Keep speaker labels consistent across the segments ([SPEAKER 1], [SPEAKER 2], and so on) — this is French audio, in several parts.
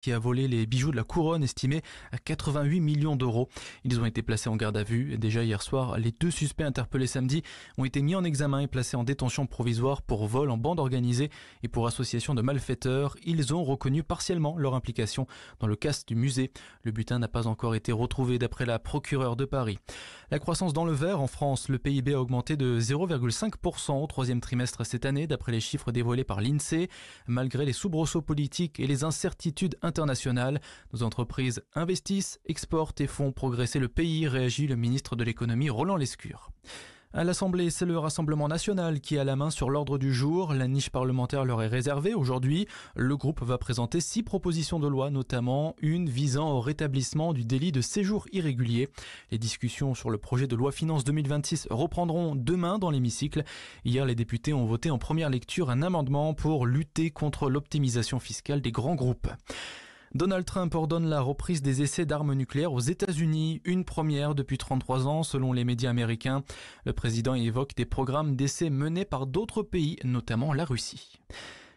[SPEAKER 1] qui a volé les bijoux de la couronne estimés à 88 millions d'euros. Ils ont été placés en garde à vue. Déjà hier soir, les 2 suspects interpellés samedi ont été mis en examen et placés en détention provisoire pour vol en bande organisée et pour association de malfaiteurs. Ils ont reconnu partiellement leur implication dans le casse du musée. Le butin n'a pas encore été retrouvé d'après la procureure de Paris. La croissance dans le vert en France, le PIB a augmenté de 0,5% au 3e trimestre cette année d'après les chiffres dévoilés par l'INSEE. Malgré les soubresauts politiques et les incertitudes internationales, nos entreprises investissent, exportent et font progresser le pays, réagit le ministre de l'économie Roland Lescure. À l'Assemblée, c'est le Rassemblement national qui a la main sur l'ordre du jour. La niche parlementaire leur est réservée aujourd'hui. Le groupe va présenter 6 propositions de loi, notamment une visant au rétablissement du délit de séjour irrégulier. Les discussions sur le projet de loi finance 2026 reprendront demain dans l'hémicycle. Hier, les députés ont voté en première lecture un amendement pour lutter contre l'optimisation fiscale des grands groupes. Donald Trump ordonne la reprise des essais d'armes nucléaires aux États-Unis, une première depuis 33 ans selon les médias américains. Le président évoque des programmes d'essais menés par d'autres pays, notamment la Russie.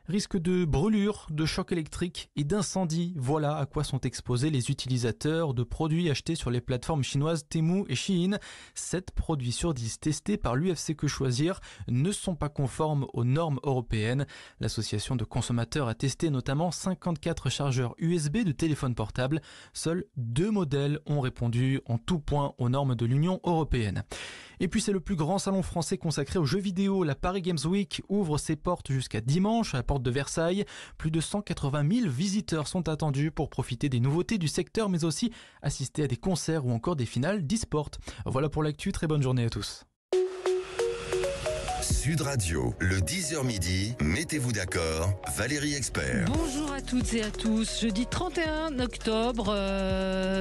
[SPEAKER 1] Risque de brûlure, de choc électrique et d'incendie. Voilà à quoi sont exposés les utilisateurs de produits achetés sur les plateformes chinoises Temu et Shein. 7 produits sur 10 testés par l'UFC Que Choisir ne sont pas conformes aux normes européennes. L'association de consommateurs a testé notamment 54 chargeurs USB de téléphone portable. Seuls 2 modèles ont répondu en tout point aux normes de l'Union européenne. Et puis c'est le plus grand salon français consacré aux jeux vidéo. La Paris Games Week ouvre ses portes jusqu'à dimanche à la porte de Versailles. Plus de 180 000 visiteurs sont attendus pour profiter des nouveautés du secteur, mais aussi assister à des concerts ou encore des finales d'e-sport. Voilà pour l'actu, très bonne journée à tous.
[SPEAKER 2] Sud Radio, le 10h midi, mettez-vous d'accord, Valérie Expert.
[SPEAKER 3] Bonjour à toutes et à tous. Jeudi 31 octobre,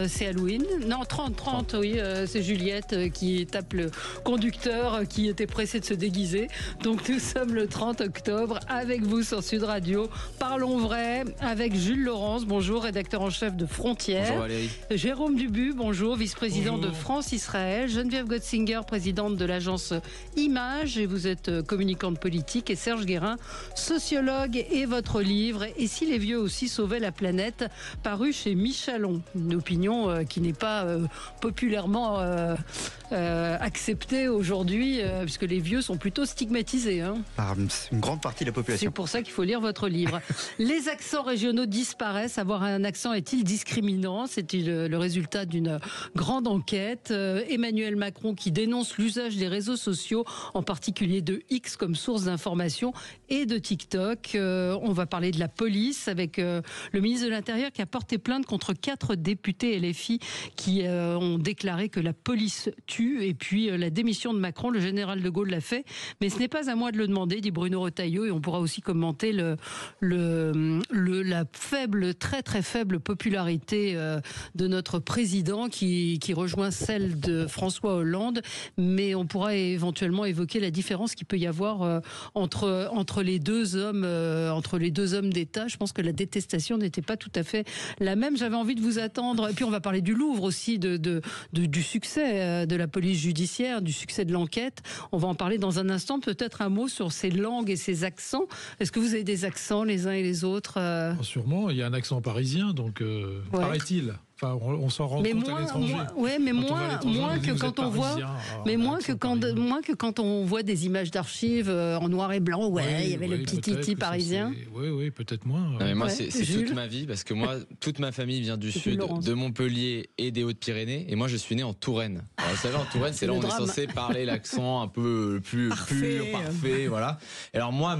[SPEAKER 3] c'est Halloween. Non, 30, oui, c'est Juliette qui tape le conducteur qui était pressé de se déguiser. Donc nous sommes le 30 octobre avec vous sur Sud Radio. Parlons vrai avec Jules Laurence, bonjour, rédacteur en chef de Frontières.
[SPEAKER 4] Bonjour Valérie.
[SPEAKER 3] Jérôme Dubu, bonjour, vice-président de France-Israël. Geneviève Gotzinger, présidente de l'agence Image. Et vous êtes communicante politique, et Serge Guérin, sociologue, et votre livre « Et si les vieux aussi sauvaient la planète » paru chez Michalon. Une opinion qui n'est pas populairement acceptée aujourd'hui, puisque les vieux sont plutôt stigmatisés.
[SPEAKER 4] Par une grande partie de la population.
[SPEAKER 3] C'est pour ça qu'il faut lire votre livre. Les accents régionaux disparaissent. Avoir un accent est-il discriminant? C'est le résultat d'une grande enquête. Emmanuel Macron qui dénonce l'usage des réseaux sociaux, en particulier de X comme source d'information, et de TikTok. On va parler de la police avec le ministre de l'Intérieur qui a porté plainte contre 4 députés LFI qui ont déclaré que la police tue. Et puis la démission de Macron, le général de Gaulle l'a fait. Mais ce n'est pas à moi de le demander, dit Bruno Retailleau. Et on pourra aussi commenter la faible, très très faible popularité de notre président qui rejoint celle de François Hollande. Mais on pourra éventuellement évoquer la différence qu'il peut y avoir entre les deux hommes d'État. Je pense que la détestation n'était pas tout à fait la même. J'avais envie de vous attendre. Et puis on va parler du Louvre aussi, du succès de la police judiciaire, du succès de l'enquête. On va en parler dans un instant. Peut-être un mot sur ces langues et ces accents. Est-ce que vous avez des accents les uns et les autres
[SPEAKER 5] Sûrement, il y a un accent parisien, donc paraît-il. Enfin, on s'en rend compte à l'étranger.
[SPEAKER 3] Moins que quand on voit, quand on voit des images d'archives en noir et blanc. Il y avait le petit titi parisien.
[SPEAKER 5] Oui, peut-être moins.
[SPEAKER 4] Non, mais moi, c'est toute ma vie, parce que moi, toute ma famille vient du sud, de Montpellier et des Hautes-Pyrénées, et moi, je suis né en Touraine. Alors, vous savez, en Touraine, c'est là où on est censé parler l'accent un peu plus pur, parfait, voilà. Et alors moi,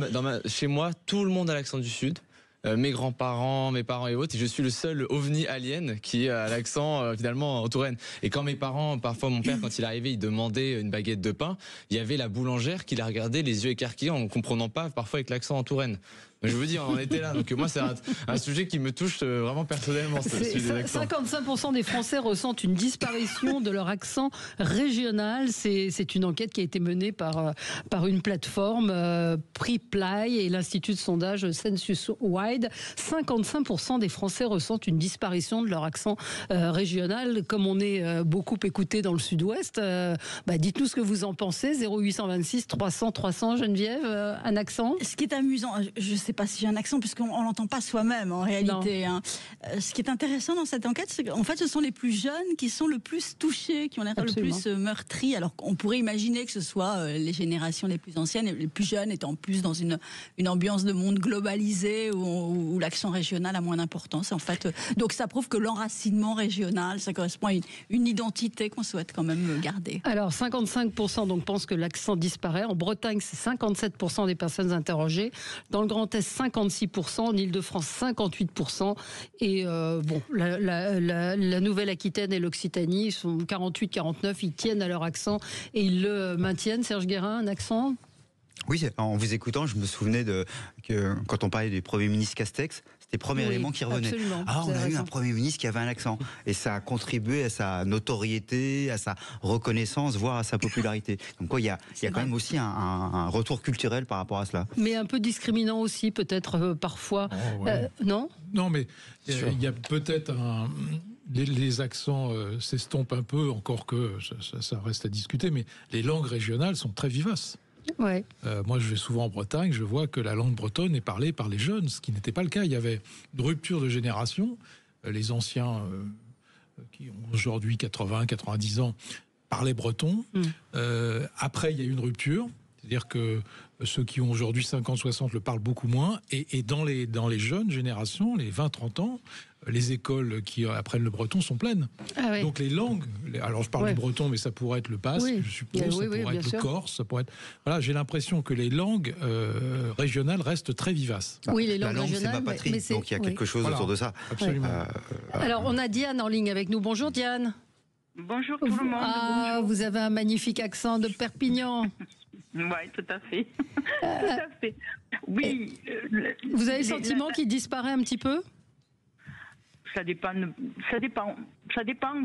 [SPEAKER 4] chez moi, tout le monde a l'accent du sud. Mes grands-parents, mes parents et autres, et je suis le seul ovni alien qui a l'accent finalement en Touraine. Et quand mes parents, parfois mon père, quand il arrivait, il demandait une baguette de pain, il y avait la boulangère qui la regardait les yeux écarquillés en ne comprenant pas, parfois avec l'accent en Touraine. Mais je vous dis, on en était là. Donc moi, c'est un sujet qui me touche vraiment personnellement.
[SPEAKER 3] 55% des Français ressentent une disparition de leur accent régional. C'est une enquête qui a été menée par une plateforme, Preply, et l'Institut de sondage Census Wide. 55% des Français ressentent une disparition de leur accent régional. Comme on est beaucoup écouté dans le sud-ouest, dites-nous ce que vous en pensez. 0826 300 300, Geneviève, un accent?
[SPEAKER 6] Ce qui est amusant, je sais sais pas si j'ai un accent, puisqu'on l'entend pas soi-même en réalité. Hein. Ce qui est intéressant dans cette enquête, c'est qu'en fait, ce sont les plus jeunes qui sont le plus touchés, qui ont l'air le plus meurtris. Alors qu'on pourrait imaginer que ce soit les générations les plus anciennes et les plus jeunes étant plus dans une ambiance de monde globalisé où l'accent régional a moins d'importance. En fait, donc ça prouve que l'enracinement régional, ça correspond à une identité qu'on souhaite quand même garder.
[SPEAKER 3] Alors 55% donc pensent que l'accent disparaît. En Bretagne, c'est 57% des personnes interrogées. Dans le Grand Est, 56%. En Île-de-France, 58%. Et la Nouvelle-Aquitaine et l'Occitanie sont 48-49. Ils tiennent à leur accent et ils le maintiennent. Serge Guérin, un accent ?
[SPEAKER 7] Oui, en vous écoutant, je me souvenais que quand on parlait du Premier ministre Castex, c'était le premier élément qui revenait.
[SPEAKER 3] Absolument,
[SPEAKER 7] on a eu un Premier ministre qui avait un accent. Et ça a contribué à sa notoriété, à sa reconnaissance, voire à sa popularité. Donc quoi, il y a quand même aussi un retour culturel par rapport à cela.
[SPEAKER 3] Mais un peu discriminant aussi, peut-être parfois. Non ?
[SPEAKER 5] Non, mais il y a peut-être les accents s'estompent un peu, encore que ça reste à discuter, mais les langues régionales sont très vivaces.
[SPEAKER 3] Ouais.
[SPEAKER 5] Moi, je vais souvent en Bretagne, je vois que la langue bretonne est parlée par les jeunes, ce qui n'était pas le cas. Il y avait une rupture de génération. Les anciens, qui ont aujourd'hui 80, 90 ans, parlaient breton. Après, il y a eu une rupture. C'est-à-dire que ceux qui ont aujourd'hui 50, 60 le parlent beaucoup moins. Et dans les jeunes générations, les 20, 30 ans, les écoles qui apprennent le breton sont pleines. Donc les langues, alors je parle du breton, mais ça pourrait être le basque, je suppose, ça pourrait être le corse, ça pourrait être... Voilà, j'ai l'impression que les langues régionales restent très vivaces.
[SPEAKER 3] Oui, les langues
[SPEAKER 7] la langue,
[SPEAKER 3] régionales,
[SPEAKER 7] c'est ma patrie, donc il y a quelque chose autour de ça.
[SPEAKER 5] Absolument.
[SPEAKER 3] Alors, on a Diane en ligne avec nous. Bonjour Diane.
[SPEAKER 8] Bonjour tout le monde.
[SPEAKER 3] Bonjour. Vous avez un magnifique accent de Perpignan.
[SPEAKER 8] Oui, tout à fait. Tout à fait. Oui.
[SPEAKER 3] Vous avez le sentiment qu'il disparaît un petit peu ?
[SPEAKER 8] Ça dépend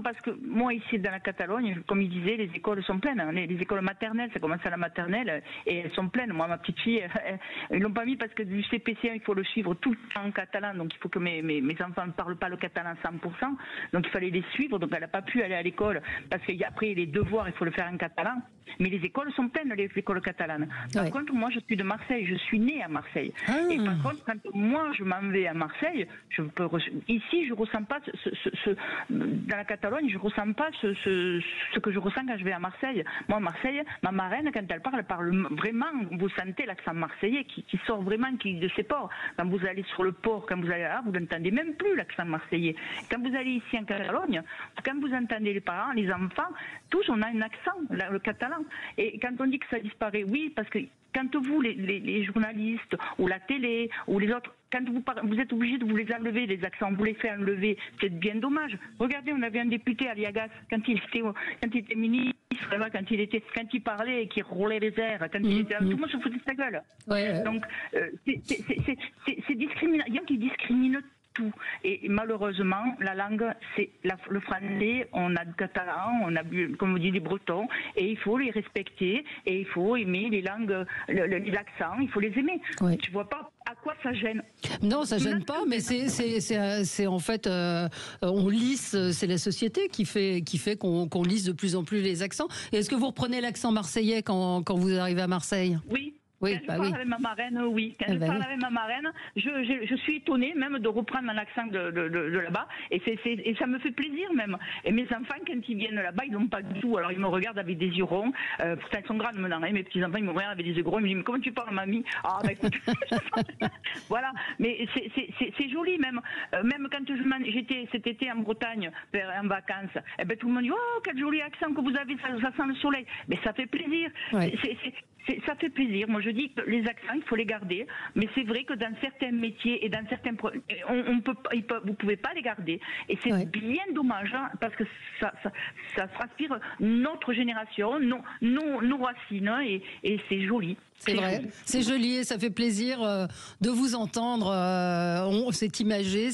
[SPEAKER 8] parce que moi ici dans la Catalogne, comme il disait, les écoles sont pleines. Les écoles maternelles, ça commence à la maternelle et elles sont pleines. Moi, ma petite fille, ils l'ont pas mis parce que du CP1, il faut le suivre tout le temps en catalan. Donc il faut que mes enfants ne parlent pas le catalan 100%. Donc il fallait les suivre. Donc elle n'a pas pu aller à l'école parce qu'après les devoirs, il faut le faire en catalan. Mais les écoles sont pleines, les écoles catalanes. Par contre, moi, je suis de Marseille. Je suis née à Marseille. Et par contre, quand moi, je m'en vais à Marseille, ici, je ressens pas dans la Catalogne, je ressens pas ce que je ressens quand je vais à Marseille. Moi, à Marseille, ma marraine, quand elle parle vraiment, vous sentez l'accent marseillais qui sort vraiment de ses ports. Quand vous allez sur le port, quand vous allez là, vous n'entendez même plus l'accent marseillais. Quand vous allez ici en Catalogne, quand vous entendez les parents, les enfants, tous on a un accent, le catalan. Et quand on dit que ça disparaît, oui, parce que quand vous, les journalistes, ou la télé, ou les autres, quand vous êtes obligés de vous les enlever, les accents, vous les faites enlever, c'est bien dommage. Regardez, on avait un député, Aliagas, quand il était ministre, quand il parlait et qu'il roulait les airs, quand il était, tout le monde se foutait de sa gueule. Donc, c'est discriminant. Il y a qui discriminent tout. Et malheureusement, la langue, c'est le français, on a le catalan, on a, comme vous dites, les bretons, et il faut les respecter, et il faut aimer les langues, les accents, il faut les aimer. Tu vois pas à quoi ça gêne?
[SPEAKER 3] Non, ça gêne pas, mais c'est en fait, on lisse, c'est la société qui fait qu'on lisse de plus en plus les accents. Et est-ce que vous reprenez l'accent marseillais quand vous arrivez à Marseille?
[SPEAKER 8] Oui.
[SPEAKER 3] Oui,
[SPEAKER 8] quand je parle avec ma marraine, oui. Quand je parle avec ma marraine, je suis étonnée même de reprendre un accent de là-bas, et ça me fait plaisir même. Et mes enfants, quand ils viennent là-bas, ils n'ont pas du tout. Alors ils me regardent avec des yeux ronds. Pourtant ils sont grands maintenant. Mes petits enfants, ils me regardent avec des yeux gros. Ils me disent mais comment tu parles, mamie? Ah bah écoute, voilà. Mais c'est joli même. Même quand j'étais cet été en Bretagne en vacances, eh ben tout le monde dit oh quel joli accent que vous avez, ça sent le soleil. Mais ça fait plaisir. Ouais. Ça fait plaisir. Moi, je dis que les accents, il faut les garder. Mais c'est vrai que dans certains métiers et dans certains, vous pouvez pas les garder. Et c'est bien dommage, hein, parce que ça transpire notre génération, nos racines, et c'est joli.
[SPEAKER 3] C'est vrai, c'est joli et ça fait plaisir de vous entendre. C'est imagé.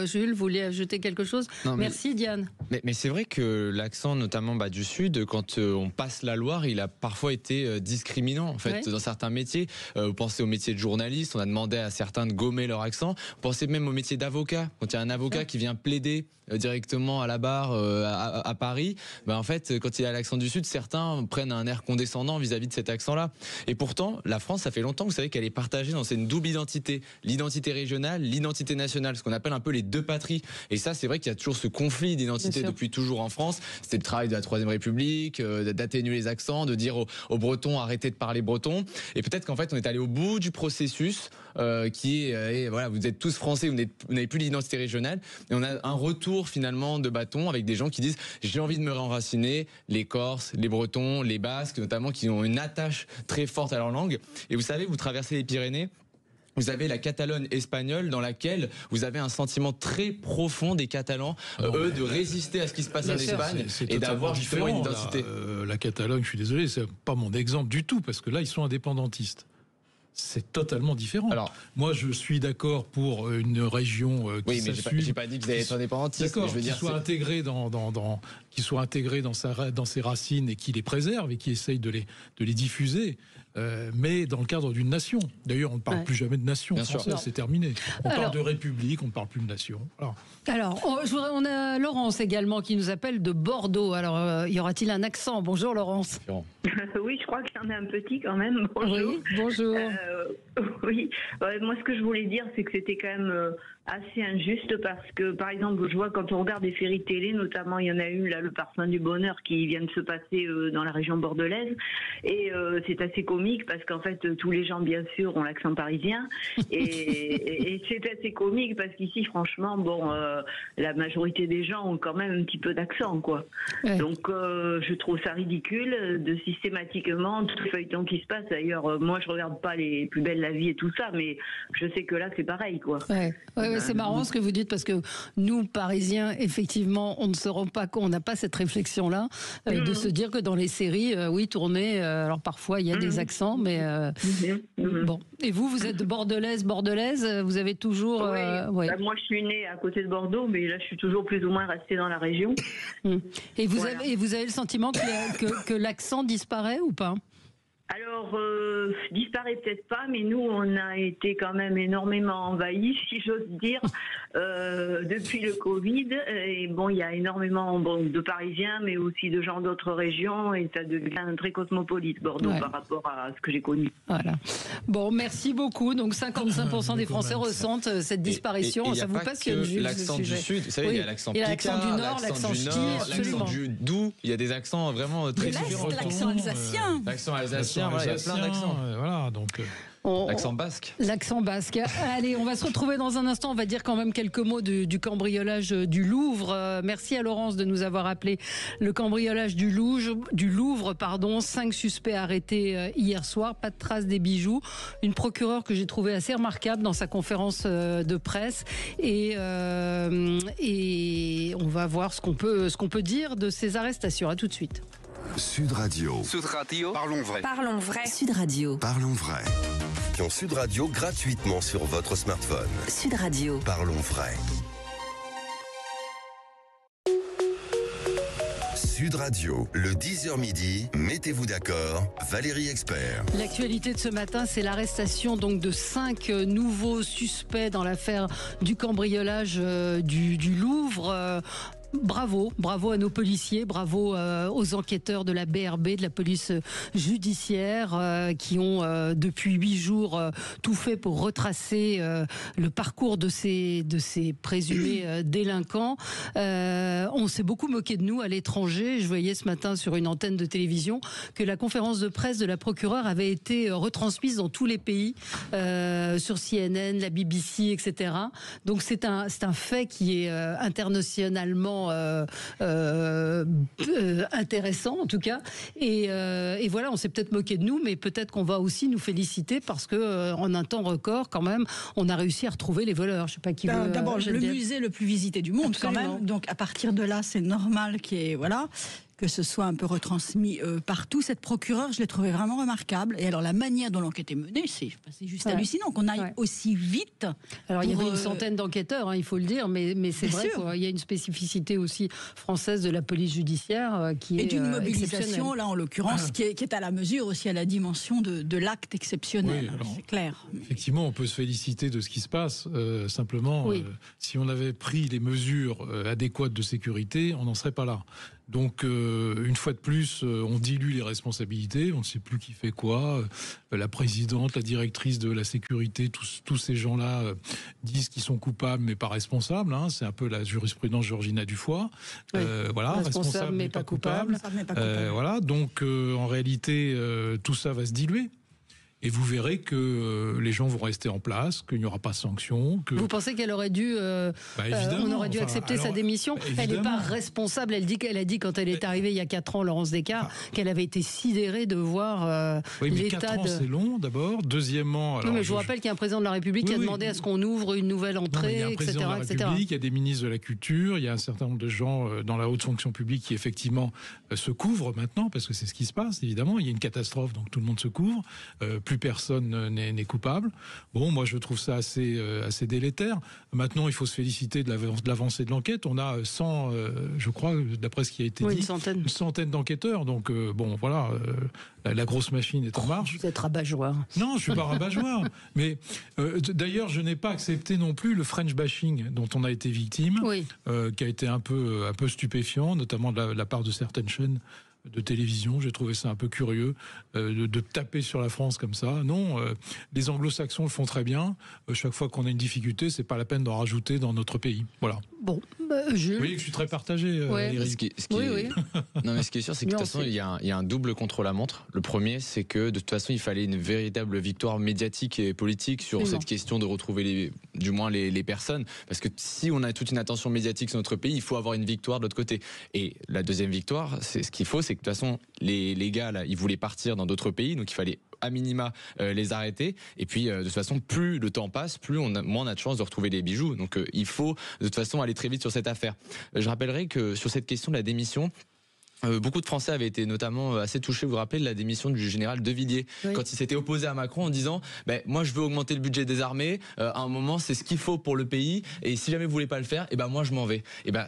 [SPEAKER 3] Jules, vous voulez ajouter quelque chose? Merci Diane.
[SPEAKER 4] Mais c'est vrai que l'accent, notamment du Sud, quand on passe la Loire, il a parfois été discriminé. discriminant en fait dans certains métiers. Vous pensez au métier de journaliste, on a demandé à certains de gommer leur accent. Vous pensez même au métier d'avocat. Quand il y a un avocat qui vient plaider directement à la barre à Paris, en fait, quand il a l'accent du Sud, certains prennent un air condescendant vis-à-vis de cet accent-là. Et pourtant, la France, ça fait longtemps, vous savez, qu'elle est partagée dans une double identité, l'identité régionale, l'identité nationale, ce qu'on appelle un peu les deux patries. Et ça, c'est vrai qu'il y a toujours ce conflit d'identité depuis toujours en France. C'était le travail de la Troisième République, d'atténuer les accents, de dire aux Bretons arrêtez de parler breton. Et peut-être qu'en fait, on est allé au bout du processus qui est, voilà, vous êtes tous français, vous n'avez plus l'identité régionale. Et on a un retour finalement de bâton avec des gens qui disent j'ai envie de me réenraciner, les Corses, les Bretons, les Basques notamment, qui ont une attache très forte à leur langue. Et vous savez, vous traversez les Pyrénées, vous avez la Catalogne espagnole dans laquelle vous avez un sentiment très profond des Catalans, eux, de résister à ce qui se passe en Espagne et d'avoir justement une identité.
[SPEAKER 5] La Catalogne, je suis désolé, c'est pas mon exemple du tout, parce que là, ils sont indépendantistes. C'est totalement différent. Alors, moi, je suis d'accord pour une région qui s'assume.
[SPEAKER 4] J'ai pas dit que vous allez être indépendantiste.
[SPEAKER 5] D'accord, qui soit intégré qui soit intégré dans ses racines et qui les préserve et qui essaye de les diffuser. Mais dans le cadre d'une nation. D'ailleurs, on ne parle plus jamais de nation française, c'est terminé. On parle de république, on ne parle plus de nation.
[SPEAKER 3] Alors on a Laurence également qui nous appelle de Bordeaux. Alors, y aura-t-il un accent? Bonjour Laurence.
[SPEAKER 9] Oui, je crois qu'il y en a un petit quand même. Bonjour.
[SPEAKER 3] Oui, bonjour.
[SPEAKER 9] Oui, moi ce que je voulais dire, c'est que c'était quand même assez injuste parce que, par exemple, je vois quand on regarde des séries télé, notamment il y en a une là, Le Parfum du Bonheur, qui vient de se passer dans la région bordelaise, et c'est assez comique parce qu'en fait tous les gens bien sûr ont l'accent parisien et c'est assez comique parce qu'ici franchement la majorité des gens ont quand même un petit peu d'accent quoi. Donc je trouve ça ridicule de systématiquement tout le feuilleton qui se passe. D'ailleurs moi je regarde pas les Plus belles la vie et tout ça, mais je sais que là c'est pareil quoi.
[SPEAKER 3] C'est marrant ce que vous dites parce que nous Parisiens effectivement on ne se rend pas compte, on n'a pas cette réflexion là de se dire que dans les séries tournées, alors parfois il y a des accents, mais bon. Et vous êtes bordelaise, vous avez toujours.
[SPEAKER 9] Moi, je suis née à côté de Bordeaux, mais là, je suis toujours plus ou moins restée dans la région.
[SPEAKER 3] Et vous avez le sentiment que l'accent disparaît ou pas?
[SPEAKER 9] Alors, disparaît peut-être pas, mais nous, on a été quand même énormément envahis, si j'ose dire, depuis le Covid. Et bon, il y a énormément de Parisiens, mais aussi de gens d'autres régions, et ça devient très cosmopolite, Bordeaux, par rapport à ce que j'ai connu.
[SPEAKER 3] Voilà. Bon, merci beaucoup. Donc, 55% des Français ressentent cette disparition.
[SPEAKER 4] Et
[SPEAKER 3] ça vous passionne, Jules,
[SPEAKER 4] l'accent du Sud, vous savez, il y a l'accent Picard,
[SPEAKER 3] l'accent du Nord, l'accent Ch'ti,
[SPEAKER 4] l'accent du Doubs. Il y a des accents vraiment très différents.
[SPEAKER 6] L'accent alsacien.
[SPEAKER 4] L'accent alsacien, il y a plein d'accents.
[SPEAKER 5] Voilà, donc.
[SPEAKER 4] L'accent basque.
[SPEAKER 3] L'accent basque. Allez, on va se retrouver dans un instant. On va dire quand même quelques mots du cambriolage du Louvre. Merci à Laurence de nous avoir appelé. Le cambriolage du Louvre, 5 suspects arrêtés hier soir. Pas de traces des bijoux. Une procureure que j'ai trouvée assez remarquable dans sa conférence de presse. Et on va voir ce qu'on peut dire de ces arrestations. À tout de suite.
[SPEAKER 2] Sud Radio.
[SPEAKER 10] Sud Radio.
[SPEAKER 11] Parlons vrai.
[SPEAKER 12] Parlons vrai.
[SPEAKER 13] Sud Radio.
[SPEAKER 2] Parlons vrai. Sud Radio gratuitement sur votre smartphone.
[SPEAKER 13] Sud Radio.
[SPEAKER 2] Parlons vrai. Sud Radio, le 10h midi, mettez-vous d'accord, Valérie Expert.
[SPEAKER 3] L'actualité de ce matin, c'est l'arrestation donc de 5 nouveaux suspects dans l'affaire du cambriolage du Louvre. Bravo à nos policiers, bravo aux enquêteurs de la BRB, de la police judiciaire, qui ont depuis 8 jours tout fait pour retracer le parcours de ces présumés délinquants. On s'est beaucoup moqué de nous à l'étranger. Je voyais ce matin sur une antenne de télévision que la conférence de presse de la procureure avait été retransmise dans tous les pays, sur CNN, la BBC, etc. Donc c'est un fait qui est internationalement intéressant en tout cas, et voilà, on s'est peut-être moqué de nous, mais peut-être qu'on va aussi nous féliciter parce que en un temps record quand même on a réussi à retrouver les voleurs. Je sais pas qui veut.
[SPEAKER 6] D'abord le musée le plus visité du monde. Absolument. Quand même, donc à partir de là c'est normal qu'il y ait que ce soit un peu retransmis partout. Cette procureure, je l'ai trouvée vraiment remarquable. Et alors, la manière dont l'enquête est menée, c'est juste hallucinant qu'on aille aussi vite.
[SPEAKER 3] Alors, il y avait une centaine d'enquêteurs, hein, il faut le dire, mais c'est vrai qu'il y a une spécificité aussi française de la police judiciaire qui est
[SPEAKER 6] d'une mobilisation, là, en l'occurrence, qui est à la mesure aussi, à la dimension de l'acte exceptionnel.
[SPEAKER 5] Oui, alors,
[SPEAKER 6] c'est clair.
[SPEAKER 5] Effectivement, on peut se féliciter de ce qui se passe. Simplement, si on avait pris les mesures adéquates de sécurité, on n'en serait pas là. Donc, une fois de plus, on dilue les responsabilités, on ne sait plus qui fait quoi. La présidente, la directrice de la sécurité, tous ces gens-là disent qu'ils sont coupables mais pas responsables. Hein. C'est un peu la jurisprudence Georgina Dufoy. Voilà, responsable mais pas coupable. Voilà, donc en réalité, tout ça va se diluer. Et vous verrez que les gens vont rester en place, qu'il n'y aura pas de sanction.
[SPEAKER 3] Vous pensez qu'elle aurait dû, on aurait dû accepter sa démission? Elle n'est pas responsable. Elle a dit quand elle est arrivée il y a 4 ans, Laurence Descartes, qu'elle avait été sidérée de voir l'état
[SPEAKER 5] 4 ans, c'est long d'abord. Deuxièmement,
[SPEAKER 3] alors, je vous rappelle qu'il y a un président de la République qui a demandé à ce qu'on ouvre une nouvelle entrée,
[SPEAKER 5] il y a un président de la République, il y a des ministres de la Culture, il y a un certain nombre de gens dans la haute fonction publique qui effectivement se couvrent maintenant, parce que c'est ce qui se passe, évidemment. Il y a une catastrophe, donc tout le monde se couvre. Plus personne n'est coupable. Bon, moi je trouve ça assez délétère. Maintenant, il faut se féliciter de l'avancée de l'enquête. On a 100, je crois, d'après ce qui a été dit, une centaine d'enquêteurs. Donc bon, voilà, la grosse machine est en marche.
[SPEAKER 3] Vous êtes rabat-joie.
[SPEAKER 5] Non, je suis pas rabat-joie. Mais d'ailleurs, je n'ai pas accepté non plus le French bashing dont on a été victime, qui a été un peu stupéfiant, notamment de la part de certaines chaînes de télévision. J'ai trouvé ça un peu curieux de taper sur la France comme ça. Non, les anglo-saxons le font très bien. Chaque fois qu'on a une difficulté, c'est pas la peine d'en rajouter dans notre pays. Voilà.
[SPEAKER 3] Bon,
[SPEAKER 5] Vous voyez que je suis très partagé, Eric.
[SPEAKER 4] Non, mais ce qui est sûr, c'est que de toute façon, il y a un double contre-la-montre. Le premier, c'est que de toute façon, il fallait une véritable victoire médiatique et politique sur cette question de retrouver du moins les personnes. Parce que si on a toute une attention médiatique sur notre pays, il faut avoir une victoire de l'autre côté. Et la deuxième victoire, c'est ce qu'il faut, c'est que de toute façon, les gars, là, ils voulaient partir dans d'autres pays, donc il fallait à minima les arrêter. Et puis, de toute façon, plus le temps passe, moins on a de chances de retrouver les bijoux. Donc, il faut de toute façon aller très vite sur cette affaire. Je rappellerai que sur cette question de la démission, beaucoup de Français avaient été notamment assez touchés, vous vous rappelez, de la démission du général De Villiers, quand il s'était opposé à Macron en disant moi je veux augmenter le budget des armées, à un moment c'est ce qu'il faut pour le pays, et si jamais vous voulez pas le faire, moi je m'en vais.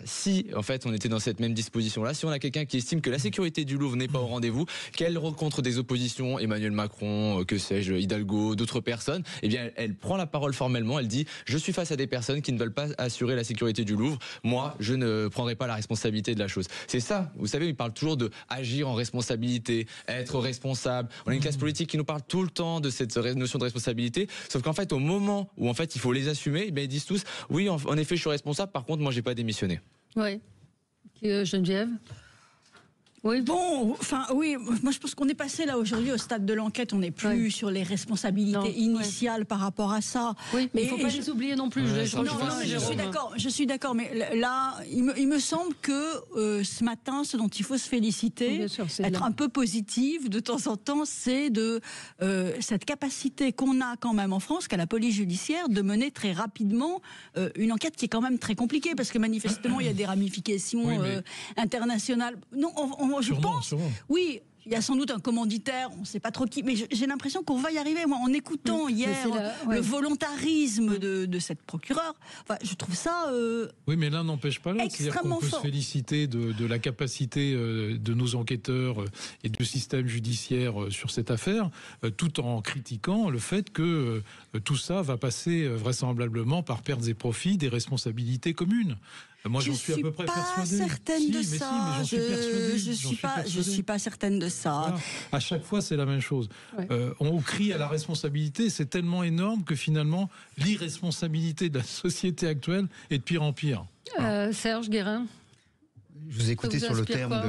[SPEAKER 4] Si en fait on était dans cette même disposition là, si on a quelqu'un qui estime que la sécurité du Louvre n'est pas au rendez-vous, qu'elle rencontre des oppositions, Emmanuel Macron, que sais-je, Hidalgo, d'autres personnes, elle prend la parole formellement, elle dit je suis face à des personnes qui ne veulent pas assurer la sécurité du Louvre, moi je ne prendrai pas la responsabilité de la chose. C'est ça, vous savez, il parle toujours de agir en responsabilité, être responsable. On a une classe politique qui nous parle tout le temps de cette notion de responsabilité, sauf qu'en fait au moment où en fait il faut les assumer, ils disent tous oui en effet je suis responsable, par contre moi j'ai pas démissionné.
[SPEAKER 3] Oui. Geneviève? Oui.
[SPEAKER 6] Bon, moi je pense qu'on est passé là aujourd'hui au stade de l'enquête, on n'est plus sur les responsabilités initiales par rapport à ça.
[SPEAKER 3] Oui, mais il ne faut pas les oublier non plus.
[SPEAKER 6] Je suis d'accord, mais là, il me semble que ce matin, ce dont il faut se féliciter, être un peu positif de temps en temps, c'est de cette capacité qu'on a quand même en France, qu'a la police judiciaire, de mener très rapidement une enquête qui est quand même très compliquée, parce que manifestement, il y a des ramifications internationales. Non, je pense. Oui, il y a sans doute un commanditaire, on ne sait pas trop qui, mais j'ai l'impression qu'on va y arriver. Moi, en écoutant hier le volontarisme de cette procureure, je trouve ça
[SPEAKER 5] oui, mais l'un n'empêche pas l'autre. C'est-à-dire qu'on peut se féliciter de la capacité de nos enquêteurs et du système judiciaire sur cette affaire, tout en critiquant le fait que tout ça va passer vraisemblablement par pertes et profits des responsabilités communes. Moi, j'en suis à peu près persuadé.
[SPEAKER 6] Je suis pas certaine de ça.
[SPEAKER 5] Voilà. À chaque fois, c'est la même chose. On crie à la responsabilité, c'est tellement énorme que finalement, l'irresponsabilité de la société actuelle est de pire en pire.
[SPEAKER 3] Serge Guérin.
[SPEAKER 7] Je vous écoutais sur le terme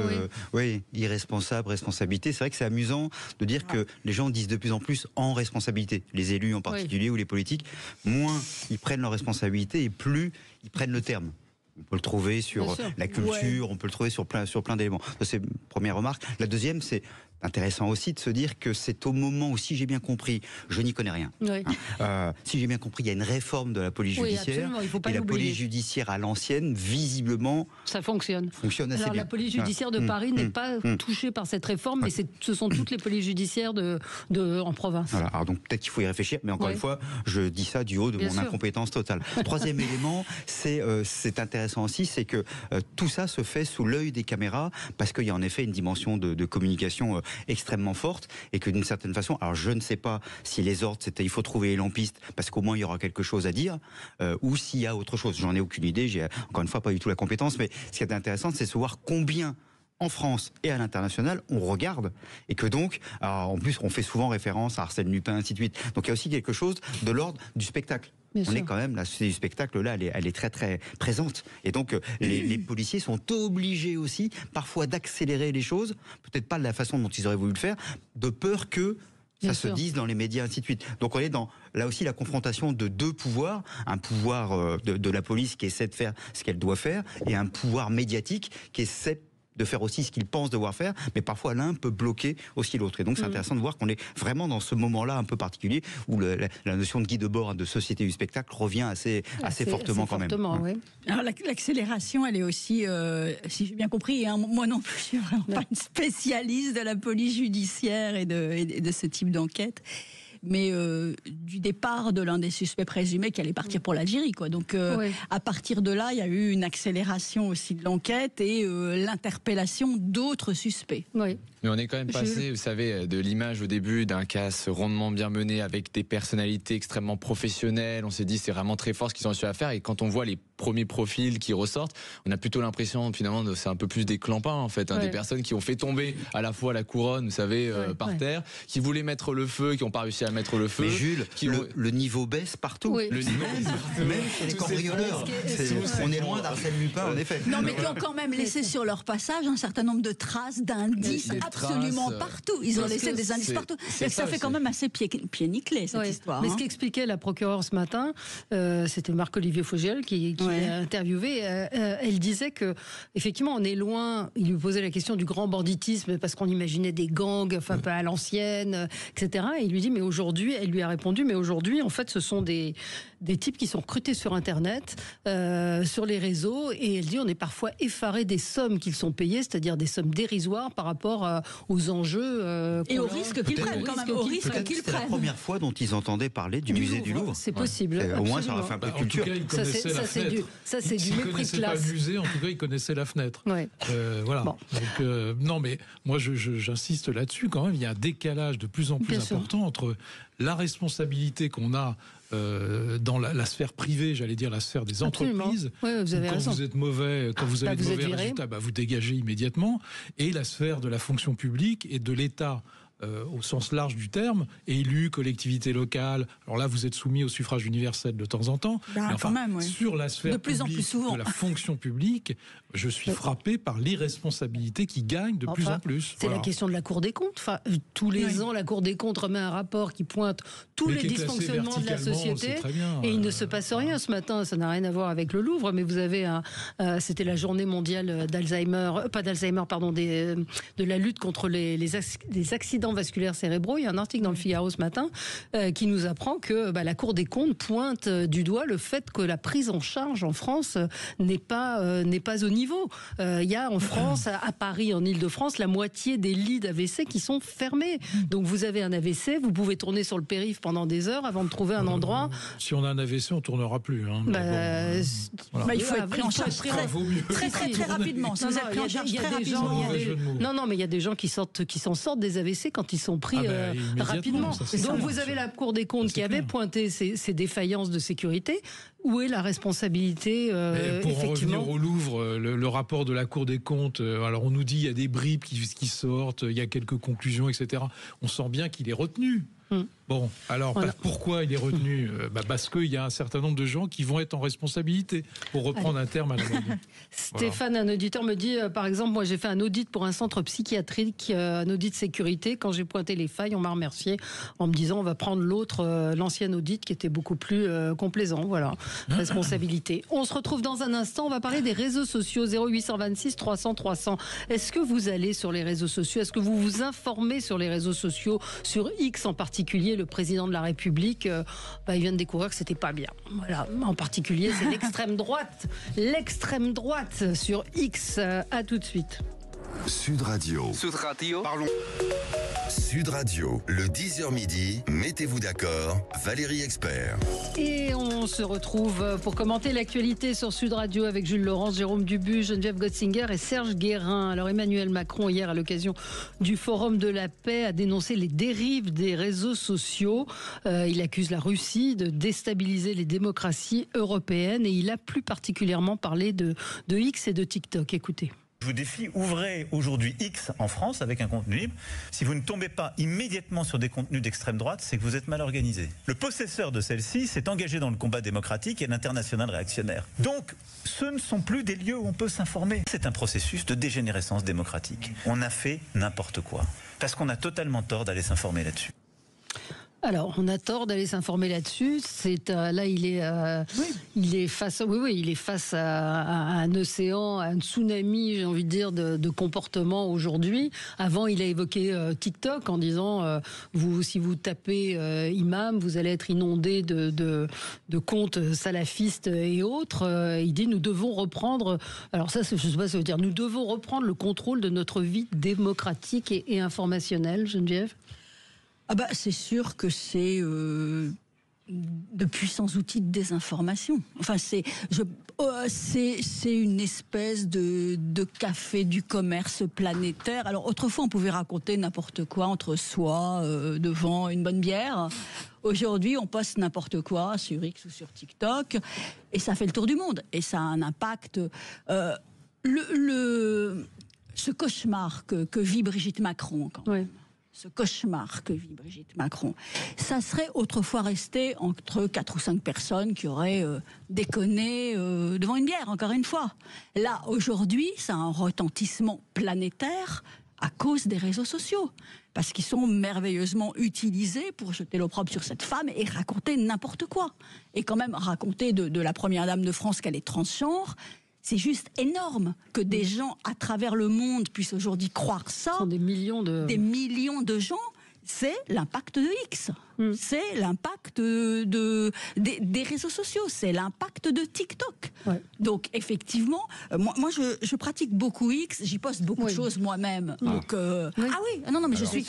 [SPEAKER 7] de irresponsable, responsabilité. C'est vrai que c'est amusant de dire que les gens disent de plus en plus en responsabilité. Les élus en particulier ou les politiques, moins ils prennent leurs responsabilités et plus ils prennent le terme. On peut le trouver sur la culture, on peut le trouver sur plein d'éléments. Ça, c'est une première remarque. La deuxième, c'est intéressant aussi de se dire que c'est au moment où, si j'ai bien compris, je n'y connais rien.
[SPEAKER 3] Oui.
[SPEAKER 7] Si j'ai bien compris, il y a une réforme de la police judiciaire.
[SPEAKER 3] Il faut pas
[SPEAKER 7] et la police judiciaire à l'ancienne, visiblement,
[SPEAKER 3] ça fonctionne
[SPEAKER 7] assez
[SPEAKER 3] Alors,
[SPEAKER 7] bien.
[SPEAKER 3] La police judiciaire de Paris n'est pas touchée par cette réforme, mais ce sont toutes les polices judiciaires en province.
[SPEAKER 7] Voilà. Alors donc peut-être qu'il faut y réfléchir, mais encore une fois, je dis ça du haut de mon incompétence totale. Troisième élément, c'est intéressant aussi, c'est que tout ça se fait sous l'œil des caméras, parce qu'il y a en effet une dimension de communication extrêmement forte, et que d'une certaine façon, alors je ne sais pas si les ordres c'était il faut trouver les lampistes, parce qu'au moins il y aura quelque chose à dire, ou s'il y a autre chose. J'en ai aucune idée, j'ai encore une fois pas du tout la compétence, mais ce qui est intéressant, c'est de voir combien en France et à l'international, on regarde, et que donc, alors en plus, on fait souvent référence à Arsène Lupin, ainsi de suite. Donc il y a aussi quelque chose de l'ordre du spectacle. On est quand même, la société du spectacle, là, elle est très très présente. Et donc, les policiers sont obligés aussi, parfois, d'accélérer les choses, peut-être pas de la façon dont ils auraient voulu le faire, de peur que ça se dise dans les médias, ainsi de suite. Donc on est dans, là aussi, la confrontation de deux pouvoirs, un pouvoir de la police qui essaie de faire ce qu'elle doit faire, et un pouvoir médiatique qui essaie de faire aussi ce qu'il pense devoir faire, mais parfois l'un peut bloquer aussi l'autre. Et donc c'est intéressant de voir qu'on est vraiment dans ce moment-là un peu particulier où la notion de guide de bord, de société du spectacle revient assez fortement quand même.
[SPEAKER 3] Oui.
[SPEAKER 6] Alors l'accélération, elle est aussi, si j'ai bien compris, hein, moi non plus, je suis vraiment pas une spécialiste de la police judiciaire et de ce type d'enquête. Mais du départ de l'un des suspects présumés qui allait partir pour l'Algérie, quoi. Donc à partir de là, il y a eu une accélération aussi de l'enquête et l'interpellation d'autres suspects.
[SPEAKER 3] Oui.
[SPEAKER 4] Mais on est quand même passé, vous savez, de l'image au début d'un casse rondement bien mené avec des personnalités extrêmement professionnelles. On s'est dit c'est vraiment très fort ce qu'ils ont su à faire. Et quand on voit les premiers profils qui ressortent, on a plutôt l'impression finalement c'est un peu plus des clampins en fait, des personnes qui ont fait tomber à la fois la couronne, vous savez, par terre, qui voulaient mettre le feu, qui n'ont pas réussi à mettre le feu.
[SPEAKER 7] Mais Jules, le niveau baisse partout.
[SPEAKER 3] Oui.
[SPEAKER 4] Le niveau baisse partout.
[SPEAKER 7] Même chez les cambrioleurs. On est loin d'Arsène Lupin, en effet.
[SPEAKER 6] Non, mais qui ont quand même laissé sur leur passage un certain nombre de traces, d'indices absolument partout. Ils ont laissé des indices partout. Ça fait quand même assez pied nickelé, cette histoire.
[SPEAKER 3] Mais ce qu'expliquait la procureure ce matin, c'était Marc-Olivier Fogiel qui a interviewé. Elle disait que effectivement on est loin. Il lui posait la question du grand banditisme parce qu'on imaginait des gangs, enfin pas à l'ancienne, etc. Et il lui dit mais aujourd'hui, elle lui a répondu mais aujourd'hui en fait ce sont des types qui sont recrutés sur Internet, sur les réseaux, et elle dit on est parfois effaré des sommes qu'ils sont payés, c'est-à-dire des sommes dérisoires par rapport aux enjeux
[SPEAKER 6] et au risque qu'ils prennent, quand même, au risque qu'ils prennent.
[SPEAKER 7] C'était la première fois dont ils entendaient parler du musée du Louvre.
[SPEAKER 3] C'est possible.
[SPEAKER 7] Au moins ça leur fait un peu de culture.
[SPEAKER 5] En tout cas, ils connaissaient la fenêtre.
[SPEAKER 3] Ça c'est du mépris de classe.
[SPEAKER 5] Ils ne connaissaient pas le musée, en tout cas ils connaissaient la fenêtre. Voilà. Bon. Donc, non mais moi j'insiste là-dessus quand même, il y a un décalage de plus en plus important entre la responsabilité qu'on a dans la sphère privée, j'allais dire la sphère des entreprises.
[SPEAKER 3] Oui, vous avez raison.
[SPEAKER 5] Vous êtes mauvais, quand vous avez de mauvais résultats, vous dégagez immédiatement. Et la sphère de la fonction publique et de l'État. Au sens large du terme, élus, collectivités locales. Alors là, vous êtes soumis au suffrage universel de temps en temps. Mais enfin, sur la sphère
[SPEAKER 6] de plus en plus souvent
[SPEAKER 5] de la fonction publique, je suis frappé par l'irresponsabilité qui gagne de plus en plus.
[SPEAKER 3] C'est la question de la Cour des comptes. Enfin, tous les ans, la Cour des comptes remet un rapport qui pointe tous les dysfonctionnements de la société. Et il ne se passe rien. Ce matin, ça n'a rien à voir avec le Louvre, mais vous avez c'était la journée mondiale d'Alzheimer, de la lutte contre les accidents vasculaires cérébraux. Il y a un article dans le Figaro ce matin qui nous apprend que la Cour des comptes pointe du doigt le fait que la prise en charge en France n'est pas au niveau. Il y a en France, à Paris, en Île-de-France, la moitié des lits d'AVC qui sont fermés. Donc vous avez un AVC, vous pouvez tourner sur le périph' pendant des heures avant de trouver un endroit.
[SPEAKER 5] Si on a un AVC, on tournera plus.
[SPEAKER 6] Il faut être pris en charge très rapidement.
[SPEAKER 3] Non, mais il y a des gens qui s'en sortent des AVC quand ils sont pris rapidement. Donc vous avez la Cour des comptes qui avait pointé ces défaillances de sécurité. Où est la responsabilité
[SPEAKER 5] pour en revenir au Louvre, le rapport de la Cour des comptes, alors on nous dit il y a des bribes qui sortent, il y a quelques conclusions, etc. On sent bien qu'il est retenu. Bon, alors
[SPEAKER 3] voilà.
[SPEAKER 5] Pourquoi il est retenu parce qu'il y a un certain nombre de gens qui vont être en responsabilité, pour reprendre un terme à la mode.
[SPEAKER 3] Stéphane, un auditeur me dit, par exemple, moi j'ai fait un audit pour un centre psychiatrique, un audit sécurité. Quand j'ai pointé les failles, on m'a remercié en me disant on va prendre l'ancien audit qui était beaucoup plus complaisant. Voilà, responsabilité. On se retrouve dans un instant, on va parler des réseaux sociaux. 0826 300 300. Est-ce que vous allez sur les réseaux sociaux? Est-ce que vous vous informez sur les réseaux sociaux, sur X en particulier? Le président de la République, il vient de découvrir que c'était pas bien. Voilà, en particulier, c'est l'extrême droite sur X. À tout de suite.
[SPEAKER 2] Sud Radio. Parlons. Sud Radio, le 10h midi, mettez-vous d'accord, Valérie Expert.
[SPEAKER 3] Et on se retrouve pour commenter l'actualité sur Sud Radio avec Jules Laurence, Jérôme Dubu, Geneviève Gotzinger et Serge Guérin. Alors Emmanuel Macron, hier à l'occasion du Forum de la paix, a dénoncé les dérives des réseaux sociaux. Il accuse la Russie de déstabiliser les démocraties européennes et il a plus particulièrement parlé de X et de TikTok. Écoutez.
[SPEAKER 10] Je vous défie, ouvrez aujourd'hui X en France avec un contenu libre. Si vous ne tombez pas immédiatement sur des contenus d'extrême droite, c'est que vous êtes mal organisé. Le possesseur de celle-ci s'est engagé dans le combat démocratique et l'international réactionnaire. Donc, ce ne sont plus des lieux où on peut s'informer. C'est un processus de dégénérescence démocratique. On a fait n'importe quoi. Parce qu'on a totalement tort d'aller s'informer là-dessus.
[SPEAKER 3] Alors, on a tort d'aller s'informer là-dessus. Là, il est face à un océan, à un tsunami, j'ai envie de dire, de comportement aujourd'hui. Avant, il a évoqué TikTok en disant si vous tapez imam, vous allez être inondé de comptes salafistes et autres. Il dit nous devons reprendre. Alors ça, je ne sais pas ce que ça veut dire. Nous devons reprendre le contrôle de notre vie démocratique et informationnelle, Geneviève.
[SPEAKER 6] C'est sûr que c'est de puissants outils de désinformation. Enfin, c'est une espèce de café du commerce planétaire. Alors autrefois, on pouvait raconter n'importe quoi entre soi devant une bonne bière. Aujourd'hui, on poste n'importe quoi sur X ou sur TikTok et ça fait le tour du monde. Et ça a un impact. Ce cauchemar que vit Brigitte Macron, quand même. Ce cauchemar que vit Brigitte Macron, ça serait autrefois resté entre 4 ou 5 personnes qui auraient déconné devant une bière, encore une fois. Là, aujourd'hui, ça a un retentissement planétaire à cause des réseaux sociaux. Parce qu'ils sont merveilleusement utilisés pour jeter l'opprobre sur cette femme et raconter n'importe quoi. Et quand même raconter de la première dame de France qu'elle est transgenre. C'est juste énorme que des gens à travers le monde puissent aujourd'hui croire ça.
[SPEAKER 3] Ce sont des millions
[SPEAKER 6] de gens. C'est l'impact de X. C'est l'impact des réseaux sociaux. C'est l'impact de TikTok. Ouais. Donc, effectivement, moi je pratique beaucoup X. J'y poste beaucoup de choses moi-même. Donc, Ah oui, non, mais je suis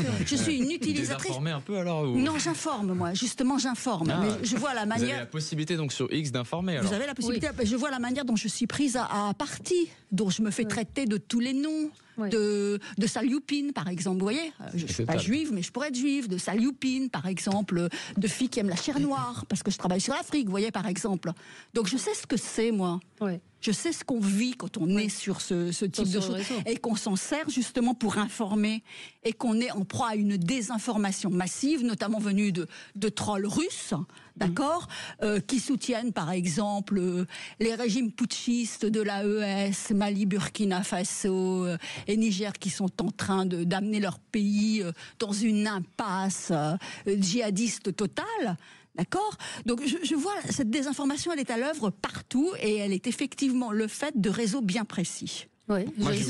[SPEAKER 6] une utilisatrice.
[SPEAKER 4] Vous informez un peu alors ou...
[SPEAKER 6] Non, j'informe, moi. Justement, j'informe. Mais je vois la manière...
[SPEAKER 4] Vous avez la possibilité, donc, sur X d'informer alors.
[SPEAKER 6] Vous avez la possibilité. Je vois la manière dont je suis prise à partie, dont je me fais traiter de tous les noms. De salioupine, par exemple. Vous voyez, je ne suis pas juive, mais je pourrais être juive. De salioupine, par exemple. De filles qui aiment la chair noire, parce que je travaille sur l'Afrique, vous voyez, par exemple. Donc je sais ce que c'est, moi. Ouais. Je sais ce qu'on vit quand on est sur ce type de choses. Et qu'on s'en sert justement pour informer. Et qu'on est en proie à une désinformation massive, notamment venue de trolls russes, d'accord, qui soutiennent, par exemple, les régimes putschistes de l'AES, Mali, Burkina Faso et Niger, qui sont en train d'amener leur pays dans une impasse djihadiste totale. D'accord ? Donc je vois cette désinformation, elle est à l'œuvre partout et elle est effectivement le fait de réseaux bien précis. Oui,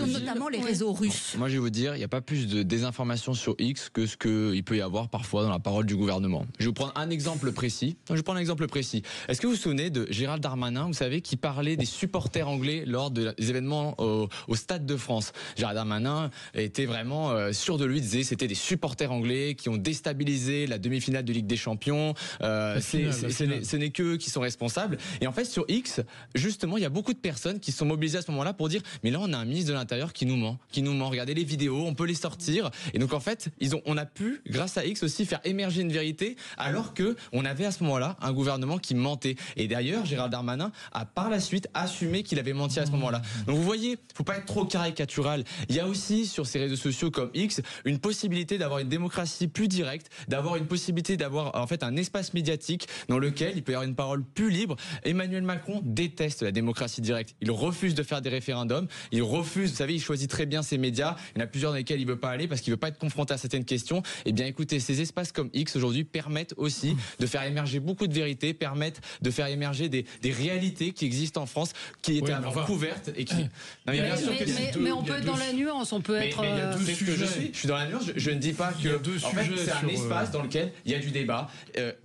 [SPEAKER 6] notamment les réseaux russes.
[SPEAKER 4] Moi, je vais vous dire, il n'y a pas plus de désinformation sur X que ce qu'il peut y avoir parfois dans la parole du gouvernement. Je vais vous prendre un exemple précis. Est-ce que vous vous souvenez de Gérald Darmanin, vous savez, qui parlait des supporters anglais lors des événements au Stade de France? Gérald Darmanin était vraiment sûr de lui, disait c'était des supporters anglais qui ont déstabilisé la demi-finale de Ligue des Champions. Ce n'est qu'eux qui sont responsables. Et en fait, sur X, justement, il y a beaucoup de personnes qui sont mobilisées à ce moment-là pour dire, mais là, on a un ministre de l'Intérieur qui nous ment. Regardez les vidéos, on peut les sortir. Et donc en fait, on a pu, grâce à X aussi, faire émerger une vérité, alors que on avait à ce moment-là un gouvernement qui mentait. Et d'ailleurs, Gérald Darmanin a par la suite assumé qu'il avait menti à ce moment-là. Donc vous voyez, faut pas être trop caricatural. Il y a aussi sur ces réseaux sociaux comme X une possibilité d'avoir une démocratie plus directe, d'avoir une possibilité d'avoir en fait un espace médiatique dans lequel il peut y avoir une parole plus libre. Emmanuel Macron déteste la démocratie directe. Il refuse de faire des référendums. Il refuse, vous savez, il choisit très bien ses médias. Il y en a plusieurs dans lesquels il veut pas aller parce qu'il veut pas être confronté à certaines questions. Eh bien, écoutez, ces espaces comme X aujourd'hui permettent aussi de faire émerger beaucoup de vérités, permettent de faire émerger des réalités qui existent en France, qui étaient avant couvertes et qui. Non,
[SPEAKER 3] mais on peut être dans la nuance, on peut être.
[SPEAKER 4] C'est ce que je suis dans la nuance. Je ne dis pas que. En fait, c'est un espace dans lequel il y a du débat.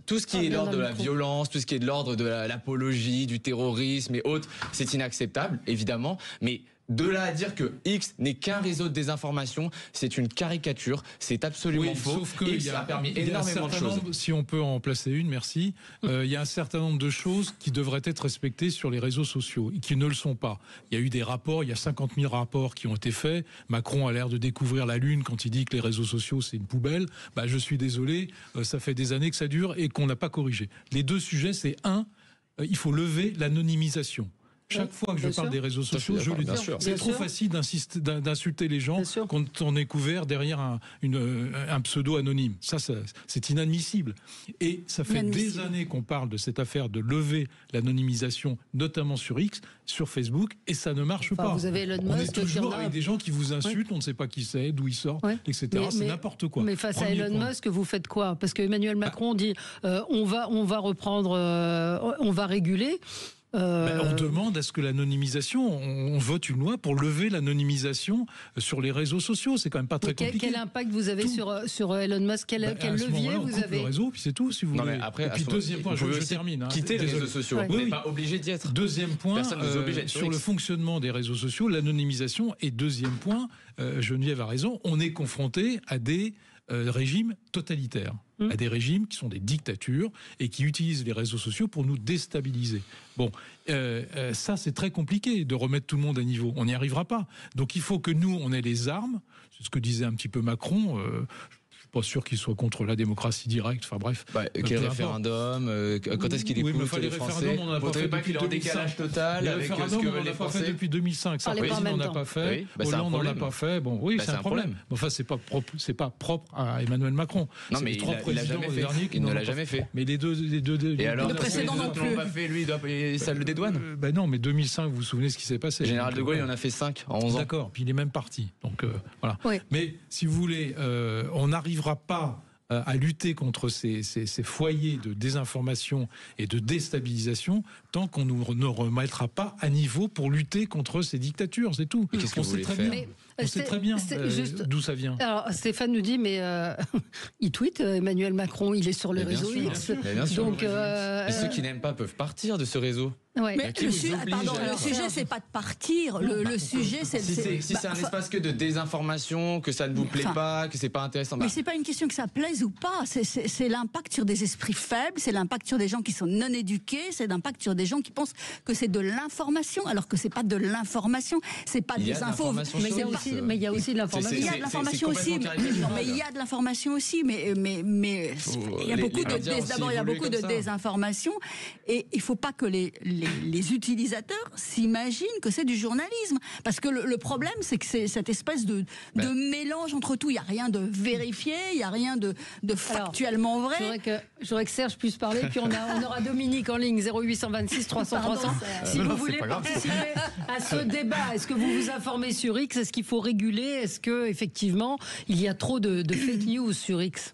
[SPEAKER 4] Tout ce qui est de l'ordre de la violence, tout ce qui est de l'ordre de l'apologie, du terrorisme et autres, c'est inacceptable, évidemment. Mais de là à dire que X n'est qu'un réseau de désinformation, c'est une caricature, c'est absolument faux.
[SPEAKER 5] Sauf que
[SPEAKER 4] X a permis énormément de choses.
[SPEAKER 5] Si on peut en placer une, merci. Il y a un certain nombre de choses qui devraient être respectées sur les réseaux sociaux et qui ne le sont pas. Il y a eu des rapports, il y a 50 000 rapports qui ont été faits. Macron a l'air de découvrir la Lune quand il dit que les réseaux sociaux c'est une poubelle. Je suis désolé, ça fait des années que ça dure et qu'on n'a pas corrigé. Les deux sujets, c'est il faut lever l'anonymisation. Chaque fois que je parle des réseaux sociaux, je le dis. C'est trop facile d'insulter les gens quand on est couvert derrière un pseudo anonyme. Ça, c'est inadmissible. Et ça fait des années qu'on parle de cette affaire de lever l'anonymisation, notamment sur X, sur Facebook, et ça ne marche pas.
[SPEAKER 3] Vous avez Elon Musk,
[SPEAKER 5] on est toujours avec des gens qui vous insultent, on ne sait pas qui c'est, d'où ils sortent, etc. C'est n'importe quoi.
[SPEAKER 3] Mais face à Elon Musk, vous faites quoi? Parce que Emmanuel Macron dit on va reprendre, on va réguler.
[SPEAKER 5] On demande à ce que l'anonymisation, on vote une loi pour lever l'anonymisation sur les réseaux sociaux. C'est quand même pas très compliqué.
[SPEAKER 3] Quel impact vous avez sur Elon Musk? Quel levier vous avez?
[SPEAKER 5] Le réseau, puis c'est tout, si vous voulez.
[SPEAKER 4] Après,
[SPEAKER 5] et puis deuxième point, je termine.
[SPEAKER 4] Quitter les réseaux sociaux, on n'est pas obligé d'y être.
[SPEAKER 5] Deuxième point, sur le fonctionnement des réseaux sociaux, l'anonymisation. Et deuxième point, Geneviève a raison, on est confronté à des régimes totalitaires, à des régimes qui sont des dictatures et qui utilisent les réseaux sociaux pour nous déstabiliser. Bon, ça c'est très compliqué de remettre tout le monde à niveau. On n'y arrivera pas. Donc il faut que nous, on ait les armes. C'est ce que disait un petit peu Macron. Pas sûr qu'il soit contre la démocratie directe. Enfin bref.
[SPEAKER 4] Quel référendum quand est-ce qu'il écoute les Français?
[SPEAKER 5] On n'a pas fait depuis
[SPEAKER 4] en décalage total avec ce que
[SPEAKER 5] on n'a pas fait depuis 2005. Sarkozy n'en a pas fait. Hollande n'en a pas fait. Bon, oui, c'est un problème. Enfin, c'est pas propre à Emmanuel Macron.
[SPEAKER 4] Non, mais il l'a jamais fait. Il ne l'a jamais fait.
[SPEAKER 5] Mais les deux.
[SPEAKER 4] Et alors,
[SPEAKER 3] le précédent non plus.
[SPEAKER 4] Pas fait, lui, ça le dédouane.
[SPEAKER 5] Non, mais 2005, vous vous souvenez ce qui s'est passé?
[SPEAKER 4] Général de Gaulle, il en a fait 5 en 11 ans.
[SPEAKER 5] D'accord. Puis il est même parti. Donc voilà. Mais si vous voulez, on arrivera pas à lutter contre ces foyers de désinformation et de déstabilisation tant qu'on ne remettra pas à niveau pour lutter contre ces dictatures, c'est tout.
[SPEAKER 4] Qu'est-ce que vous voulez faire?
[SPEAKER 5] On sait très bien d'où ça vient.
[SPEAKER 3] Alors Stéphane nous dit, mais il tweet, Emmanuel Macron, il est sur le réseau X.
[SPEAKER 4] Donc, ceux qui n'aiment pas peuvent partir de ce réseau.
[SPEAKER 6] Ouais. Mais le sujet, c'est pas de partir. Le sujet, c'est...
[SPEAKER 4] Si c'est un espace que de désinformation, que ça ne vous plaît pas, que c'est pas intéressant...
[SPEAKER 6] Mais c'est pas une question que ça plaise ou pas. C'est l'impact sur des esprits faibles, c'est l'impact sur des gens qui sont non éduqués, c'est l'impact sur des gens qui pensent que c'est de l'information, alors que c'est pas de l'information, c'est pas des infos.
[SPEAKER 3] Mais il y a aussi de l'information.
[SPEAKER 6] Il y a de l'information aussi. Mais il y a de l'information aussi. Mais il y a beaucoup de... D'abord, il y a beaucoup de désinformation. Et il faut pas que les utilisateurs s'imaginent que c'est du journalisme. Parce que le problème, c'est que c'est cette espèce de mélange entre tout. Il n'y a rien de vérifié, il n'y a rien de factuellement vrai.
[SPEAKER 3] Je voudrais que Serge puisse parler, puis on aura Dominique en ligne, 0826 300 300. Si vous voulez participer à ce débat, est-ce que vous vous informez sur X? Est-ce qu'il faut réguler? Est-ce qu'effectivement, il y a trop de fake news sur X?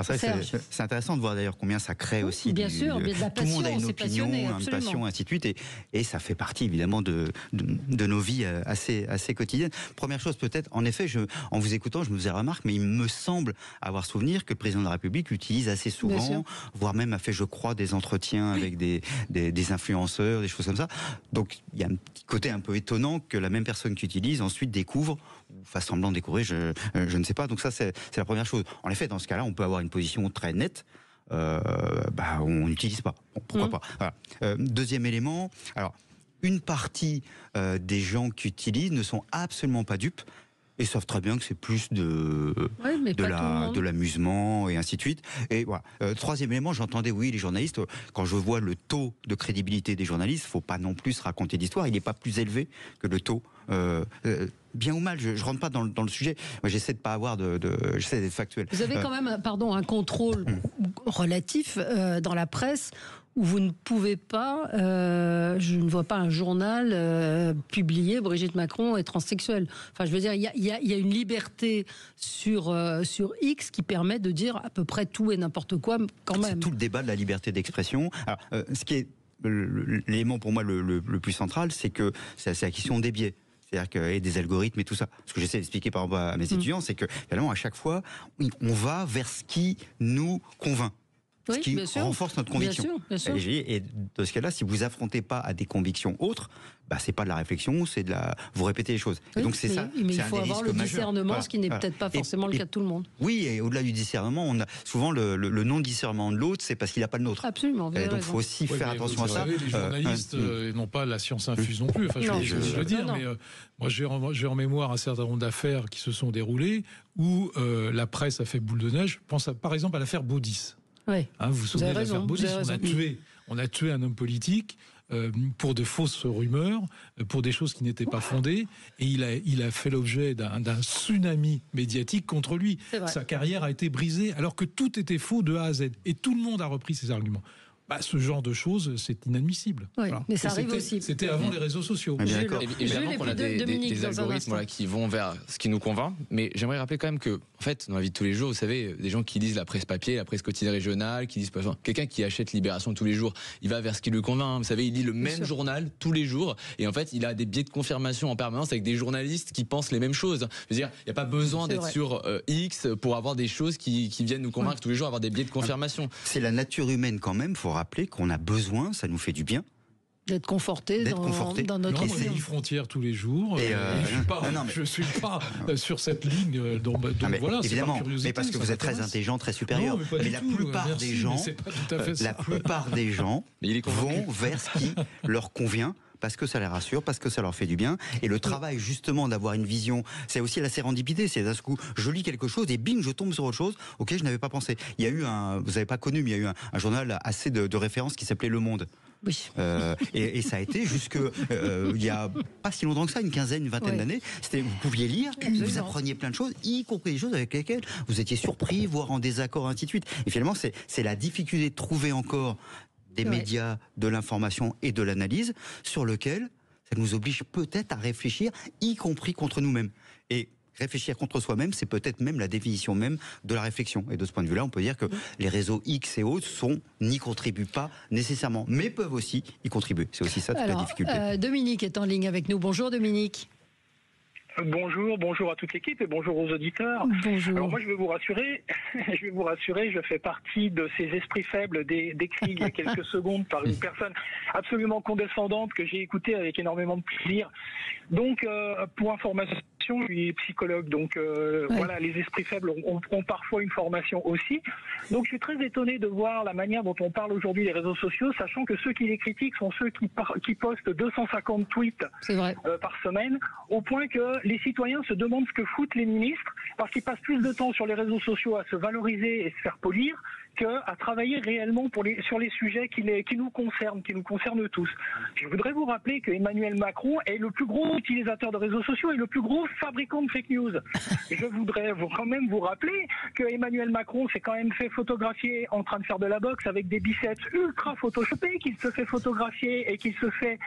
[SPEAKER 7] C'est intéressant de voir d'ailleurs combien ça crée aussi.
[SPEAKER 3] Bien sûr, de la passion,
[SPEAKER 7] tout le monde a une opinion, une passion, ainsi de suite, et ça fait partie évidemment de nos vies assez quotidiennes. Première chose peut-être, en effet, en vous écoutant, je me faisais remarque, mais il me semble avoir souvenir que le président de la République l'utilise assez souvent, voire même a fait, je crois, des entretiens avec des influenceurs, des choses comme ça. Donc il y a un petit côté un peu étonnant que la même personne qui utilise ensuite découvre, ou fasse semblant de découvrir, je ne sais pas. Donc ça, c'est la première chose. En effet, dans ce cas-là, on peut avoir une position très nette. On n'utilise pas. Bon, pourquoi pas. Voilà. Deuxième élément. Alors, une partie des gens qui utilisent ne sont absolument pas dupes. Et savent très bien que c'est plus de l'amusement et ainsi de suite. Et voilà. Troisième élément, j'entendais, oui, les journalistes, quand je vois le taux de crédibilité des journalistes, faut pas non plus raconter d'histoire, il n'est pas plus élevé que le taux. Bien ou mal, je rentre pas dans le sujet. Moi, j'essaie de pas avoir j'essaie d'être factuel.
[SPEAKER 3] Vous avez quand même, un contrôle relatif dans la presse où vous ne pouvez pas, je ne vois pas un journal publier Brigitte Macron est transsexuelle. Enfin, je veux dire, il y a une liberté sur X qui permet de dire à peu près tout et n'importe quoi quand même.
[SPEAKER 7] C'est tout le débat de la liberté d'expression. Alors, ce qui est l'élément pour moi le plus central, c'est que c'est la question des biais. C'est-à-dire que et des algorithmes et tout ça. Ce que j'essaie d'expliquer par exemple à mes étudiants, c'est que finalement à chaque fois, on va vers ce qui nous convainc. Ce qui renforce notre conviction. Bien sûr. Et dans ce cas-là, si vous affrontez pas à des convictions autres, c'est pas de la réflexion, c'est vous répétez les choses.
[SPEAKER 3] Oui,
[SPEAKER 7] et donc c'est ça.
[SPEAKER 3] Mais il faut avoir le discernement, voilà. Ce qui n'est peut-être pas forcément le cas de tout le monde.
[SPEAKER 7] Oui, et au-delà du discernement, on a souvent le non-discernement de l'autre, c'est parce qu'il n'a pas le nôtre.
[SPEAKER 3] Absolument.
[SPEAKER 7] Et donc il faut aussi faire attention à ça.
[SPEAKER 5] Savez, les journalistes n'ont pas la science infuse non plus. Enfin, je veux dire, mais moi j'ai en mémoire un certain nombre d'affaires qui se sont déroulées où la presse a fait boule de neige. Je pense par exemple à l'affaire Baudis.
[SPEAKER 3] Oui.
[SPEAKER 5] Vous vous souvenez de l'affaire Baudis, on a tué un homme politique pour de fausses rumeurs, pour des choses qui n'étaient pas fondées, et il a fait l'objet d'un tsunami médiatique contre lui. Sa carrière a été brisée alors que tout était faux de A à Z, et tout le monde a repris ses arguments. Ce genre de choses, c'est inadmissible.
[SPEAKER 3] Oui, voilà. Mais ça arrive aussi.
[SPEAKER 5] C'était avant les réseaux sociaux.
[SPEAKER 4] Évidemment qu'on a des algorithmes qui vont vers ce qui nous convainc, mais j'aimerais rappeler quand même que, en fait, dans la vie de tous les jours, vous savez, des gens qui lisent la presse papier, la presse quotidienne régionale, qui lisent quelqu'un qui achète Libération tous les jours, il va vers ce qui lui convainc. Vous savez, il lit le même journal tous les jours, et en fait, il a des biais de confirmation en permanence avec des journalistes qui pensent les mêmes choses. Je veux dire, il n'y a pas besoin d'être sur X pour avoir des choses qui viennent nous convaincre tous les jours, avoir des biais de confirmation.
[SPEAKER 7] C'est la nature humaine quand même, faut rappeler qu'on a besoin, ça nous fait du bien.
[SPEAKER 3] D'être conforté dans notre
[SPEAKER 5] vie. On lit Frontières tous les jours. Je suis pas sur cette ligne. Donc voilà,
[SPEAKER 7] évidemment, mais parce que vous êtes très intelligent, très supérieur. Mais la plupart des gens, vont vers ce qui leur convient. Parce que ça les rassure, parce que ça leur fait du bien. Et le travail, justement, d'avoir une vision, c'est aussi la sérendipité. C'est d'un coup, je lis quelque chose et bing, je tombe sur autre chose auquel je n'avais pas pensé. Il y a eu vous n'avez pas connu, mais il y a eu un journal assez de référence qui s'appelait Le Monde.
[SPEAKER 3] Oui.
[SPEAKER 7] Et ça a été il y a pas si longtemps que ça, une vingtaine d'années. Vous pouviez lire, vous appreniez plein de choses, y compris des choses avec lesquelles vous étiez surpris, voire en désaccord, ainsi de suite. Et finalement, c'est la difficulté de trouver encore des médias, de l'information et de l'analyse, sur lequel ça nous oblige peut-être à réfléchir, y compris contre nous-mêmes. Et réfléchir contre soi-même, c'est peut-être même la définition même de la réflexion. Et de ce point de vue-là, on peut dire que les réseaux X et autres n'y contribuent pas nécessairement, mais peuvent aussi y contribuer. C'est aussi ça toute la difficulté.
[SPEAKER 3] Dominique est en ligne avec nous. Bonjour Dominique.
[SPEAKER 11] Bonjour à toute l'équipe et bonjour aux auditeurs.
[SPEAKER 3] Bonjour.
[SPEAKER 11] Alors moi je vais vous rassurer, je fais partie de ces esprits faibles décrits il y a quelques secondes par une personne absolument condescendante que j'ai écoutée avec énormément de plaisir. Donc pour information, je suis psychologue, donc voilà, les esprits faibles ont parfois une formation aussi. Donc je suis très étonné de voir la manière dont on parle aujourd'hui des réseaux sociaux, sachant que ceux qui les critiquent sont ceux qui postent 250 tweets par semaine, au point que les citoyens se demandent ce que foutent les ministres, parce qu'ils passent plus de temps sur les réseaux sociaux à se valoriser et se faire polir qu'à travailler réellement sur les sujets qui nous concernent tous. Je voudrais vous rappeler que Emmanuel Macron est le plus gros utilisateur de réseaux sociaux et le plus gros fabricant de fake news. Je voudrais quand même vous rappeler que Emmanuel Macron s'est quand même fait photographier en train de faire de la boxe avec des biceps ultra photoshopés, qu'il se fait photographier et qu'il se fait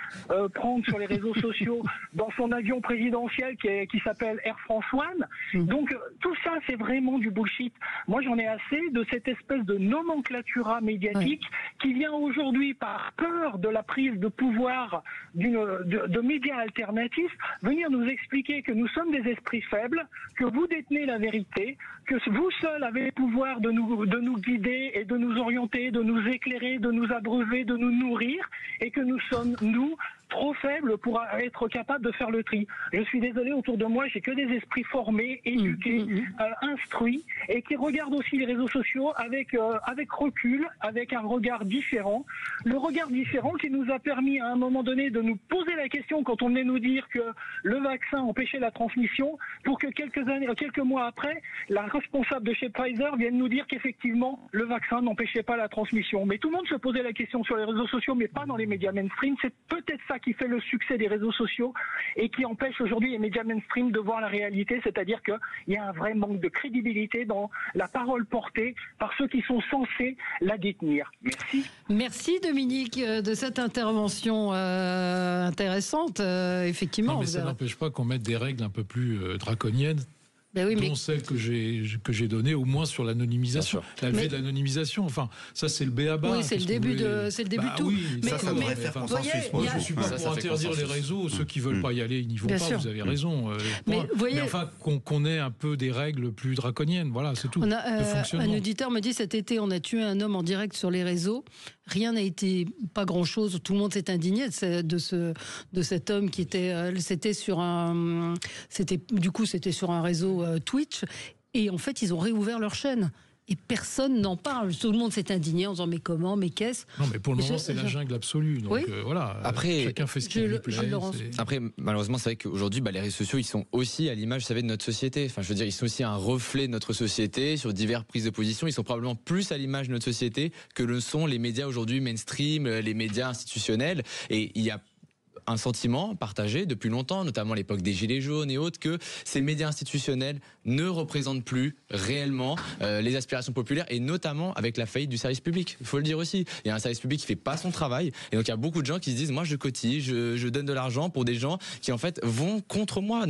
[SPEAKER 11] prendre sur les réseaux sociaux dans son avion présidentiel qui s'appelle Air France One. Donc tout ça, c'est vraiment du bullshit. Moi, j'en ai assez de cette espèce de nomenclatura médiatique qui vient aujourd'hui, par peur de la prise de pouvoir de médias alternatifs, venir nous expliquer que nous sommes des esprits faibles, que vous détenez la vérité, que vous seul avez le pouvoir de nous guider et de nous orienter, de nous éclairer, de nous abreuver, de nous nourrir, et que nous sommes, nous, trop faibles pour être capables de faire le tri. Je suis désolé, autour de moi, j'ai que des esprits formés, éduqués, instruits, et qui regardent aussi les réseaux sociaux avec recul, avec un regard différent. Le regard différent qui nous a permis à un moment donné de nous poser la question quand on venait nous dire que le vaccin empêchait la transmission, pour que quelques mois après, la responsable de chez Pfizer vienne nous dire qu'effectivement, le vaccin n'empêchait pas la transmission. Mais tout le monde se posait la question sur les réseaux sociaux, mais pas dans les médias mainstream. C'est peut-être ça qui fait le succès des réseaux sociaux et qui empêche aujourd'hui les médias mainstream de voir la réalité, c'est-à-dire qu'il y a un vrai manque de crédibilité dans la parole portée par ceux qui sont censés la détenir. Merci.
[SPEAKER 3] Merci Dominique de cette intervention intéressante. Effectivement,
[SPEAKER 5] non, mais ça n'empêche pas qu'on mette des règles un peu plus draconiennes.
[SPEAKER 3] Ben oui,
[SPEAKER 5] dont celle que j'ai donnée, au moins sur l'anonymisation, la levée de l'anonymisation. Enfin, ça c'est le b.a.-ba.
[SPEAKER 3] Oui, c'est le début de tout.
[SPEAKER 5] Oui,
[SPEAKER 7] mais ça devrait faire consensus.
[SPEAKER 5] Moi, je ne suis pas pour interdire les réseaux. Ceux qui veulent pas y aller, ils n'y vont pas. Vous avez raison. Mais enfin, qu'on ait un peu des règles plus draconiennes. Voilà, c'est tout.
[SPEAKER 3] Un auditeur me dit cet été, on a tué un homme en direct sur les réseaux. Rien n'a été, pas grand-chose. Tout le monde s'est indigné de cet homme qui était, c'était sur un réseau Twitch, et en fait ils ont réouvert leur chaîne et personne n'en parle. Tout le monde s'est indigné en disant mais comment, mais qu'est-ce.
[SPEAKER 5] Non, mais pour le moment c'est la jungle absolue. Donc voilà. Après, chacun fait ce qu'il lui plaît.
[SPEAKER 4] Après, malheureusement, c'est vrai qu'aujourd'hui, les réseaux sociaux, ils sont aussi à l'image, vous savez, de notre société. Enfin, je veux dire, ils sont aussi un reflet de notre société sur diverses prises de position. Ils sont probablement plus à l'image de notre société que le sont les médias aujourd'hui mainstream, les médias institutionnels. Et il y a un sentiment partagé depuis longtemps, notamment à l'époque des Gilets jaunes et autres, que ces médias institutionnels ne représentent plus réellement les aspirations populaires, et notamment avec la faillite du service public. Il faut le dire aussi. Il y a un service public qui fait pas son travail, et donc il y a beaucoup de gens qui se disent moi je cotise, je donne de l'argent pour des gens qui en fait vont contre moi,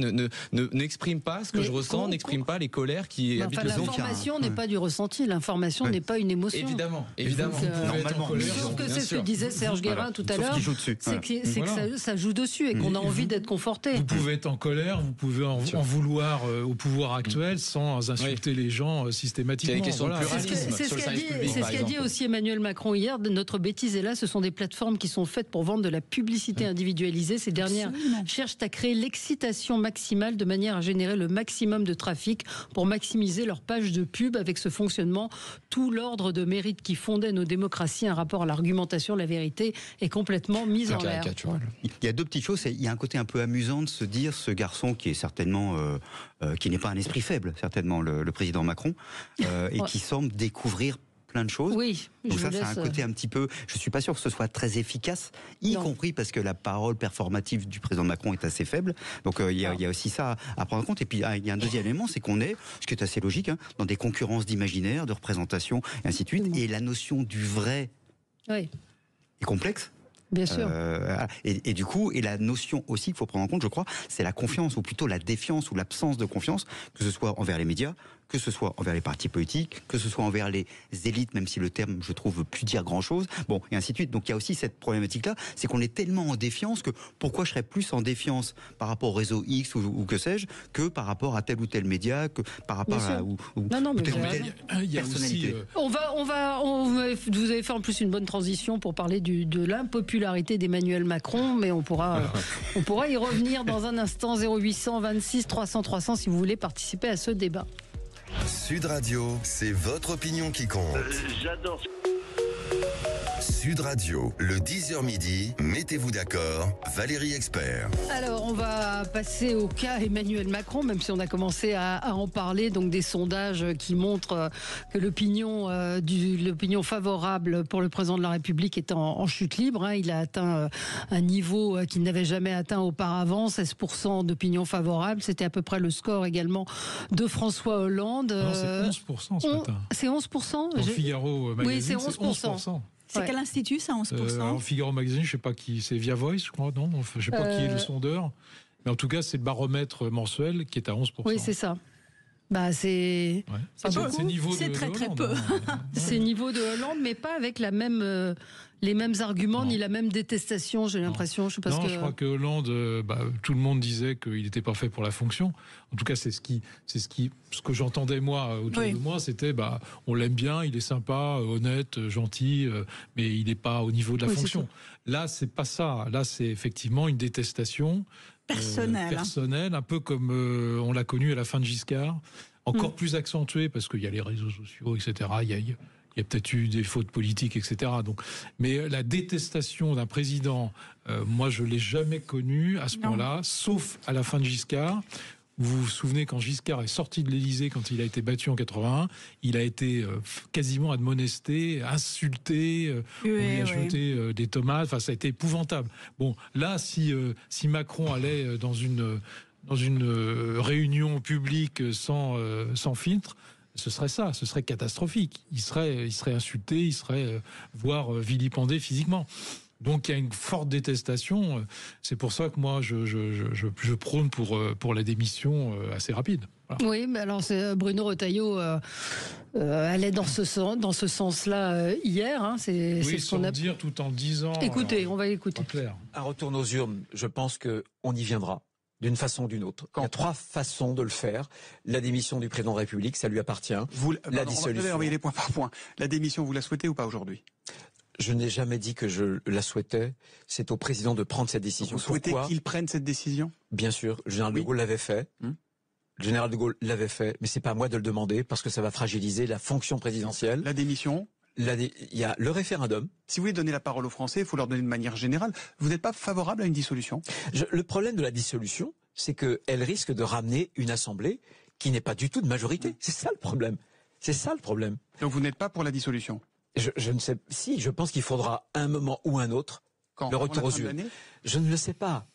[SPEAKER 4] n'expriment pas ce que je ressens, n'expriment pas les colères qui habitent le monde.
[SPEAKER 3] L'information n'est pas du ressenti, l'information n'est pas une émotion.
[SPEAKER 4] Évidemment.
[SPEAKER 3] Normalement. Sauf que c'est ce que disait Serge Guérin tout à l'heure. C'est que ça joue dessus et qu'on a envie d'être conforté.
[SPEAKER 5] Vous pouvez être en colère, vous pouvez en vouloir au pouvoir actuel sans insulter les gens systématiquement.
[SPEAKER 3] C'est ce qu'a dit aussi Emmanuel Macron hier. Notre bêtise est là, ce sont des plateformes qui sont faites pour vendre de la publicité individualisée. Ces dernières cherchent à créer l'excitation maximale de manière à générer le maximum de trafic pour maximiser leur page de pub. Avec ce fonctionnement, tout l'ordre de mérite qui fondait nos démocraties, un rapport à l'argumentation, la vérité, est complètement mis en l'air.
[SPEAKER 7] Il y a deux petites choses. Il y a un côté un peu amusant de se dire, ce garçon qui est certainement, qui n'est pas un esprit faible, certainement, le président Macron, et qui semble découvrir plein de choses.
[SPEAKER 3] Oui,
[SPEAKER 7] donc ça, c'est un côté un petit peu. Je suis pas sûr que ce soit très efficace, y compris parce que la parole performative du président Macron est assez faible. Donc il y a aussi ça à prendre en compte. Et puis il y a un deuxième élément, c'est qu'on est, ce qui est assez logique, dans des concurrences d'imaginaire, de représentation, et ainsi de suite. Et la notion du vrai est complexe.
[SPEAKER 3] Bien sûr.
[SPEAKER 7] Et du coup, et la notion aussi qu'il faut prendre en compte, je crois, c'est la confiance, ou plutôt la défiance ou l'absence de confiance, que ce soit envers les médias, que ce soit envers les partis politiques, que ce soit envers les élites, même si le terme, je trouve, veut plus dire grand-chose, bon, et ainsi de suite. Donc il y a aussi cette problématique-là, c'est qu'on est tellement en défiance que pourquoi je serais plus en défiance par rapport au réseau X ou que sais-je, que par rapport à tel ou tel média, que par rapport à telle ou telle personnalité.
[SPEAKER 3] Vous avez fait en plus une bonne transition pour parler de l'impopularité d'Emmanuel Macron, mais on pourra y revenir dans un instant. 0800 26 300 300 si vous voulez participer à ce débat.
[SPEAKER 2] Sud Radio, c'est votre opinion qui compte.
[SPEAKER 12] J'adore.
[SPEAKER 2] Sud Radio, le 10h midi, mettez-vous d'accord, Valérie Expert.
[SPEAKER 3] Alors, on va passer au cas Emmanuel Macron, même si on a commencé à en parler, donc des sondages qui montrent que l'opinion favorable pour le président de la République est en chute libre. Il a atteint un niveau qu'il n'avait jamais atteint auparavant, 16% d'opinion favorable. C'était à peu près le score également de François Hollande.
[SPEAKER 5] Non, c'est 11% ce matin.
[SPEAKER 3] C'est 11%
[SPEAKER 5] Dans Figaro Magazine,
[SPEAKER 3] oui, c'est 11%.
[SPEAKER 6] C'est quel institut, ça, 11%
[SPEAKER 5] En Figaro Magazine, je ne sais pas qui, c'est Via Voice, je crois, non, je ne sais pas qui est le sondeur. Mais en tout cas, c'est le baromètre mensuel qui est à 11%.
[SPEAKER 3] Oui, c'est ça. C'est
[SPEAKER 6] très peu.
[SPEAKER 3] C'est niveau de Hollande, mais pas avec les mêmes arguments ni la même détestation, j'ai l'impression. Je
[SPEAKER 5] crois que Hollande, tout le monde disait qu'il n'était pas fait pour la fonction. En tout cas, ce que j'entendais moi autour de moi, c'était on l'aime bien, il est sympa, honnête, gentil, mais il n'est pas au niveau de la fonction. Là, c'est pas ça. Là, c'est effectivement une détestation personnelle, un peu comme on l'a connu à la fin de Giscard, encore plus accentuée parce qu'il y a les réseaux sociaux, etc. Il y a peut-être eu des fautes politiques, etc. Mais la détestation d'un président, moi, je l'ai jamais connue à ce point-là, sauf à la fin de Giscard. Vous vous souvenez, quand Giscard est sorti de l'Élysée, quand il a été battu en 81, il a été quasiment admonesté, insulté, on lui a jeté des tomates, ça a été épouvantable. Bon, là, si Macron allait dans une réunion publique sans filtre, ce serait catastrophique. Il serait insulté, il serait voire vilipendé physiquement. Donc il y a une forte détestation. C'est pour ça que moi je prône pour la démission assez rapide. Voilà.
[SPEAKER 3] Oui, mais alors Bruno Retailleau allait dans ce sens-là hier. C'est
[SPEAKER 5] ce qu'on a dire tout en disant.
[SPEAKER 3] Écoutez, on va écouter.
[SPEAKER 12] Un retour aux urnes, je pense qu'on y viendra. D'une façon ou d'une autre. Il y a 3 façons de le faire. La démission du président de la République, ça lui appartient. La dissolution.
[SPEAKER 13] On va envoyer les points par point. La démission, vous la souhaitez ou pas aujourd'hui ?
[SPEAKER 12] Je n'ai jamais dit que je la souhaitais. C'est au président de prendre cette décision.
[SPEAKER 13] Vous souhaitez qu'il prenne cette décision ?
[SPEAKER 12] Bien sûr. Le général de Gaulle l'avait fait. Le général de Gaulle l'avait fait. Mais c'est pas à moi de le demander parce que ça va fragiliser la fonction présidentielle.
[SPEAKER 13] La démission ?
[SPEAKER 12] Il y a le référendum.
[SPEAKER 13] Si vous voulez donner la parole aux Français, il faut leur donner de manière générale. Vous n'êtes pas favorable à une dissolution ?
[SPEAKER 12] Le problème de la dissolution, c'est qu'elle risque de ramener une assemblée qui n'est pas du tout de majorité. C'est ça le problème.
[SPEAKER 13] Donc vous n'êtes pas pour la dissolution ?
[SPEAKER 12] Je ne sais. Si, je pense qu'il faudra un moment ou un autre le retour aux urnes. Je ne le sais pas.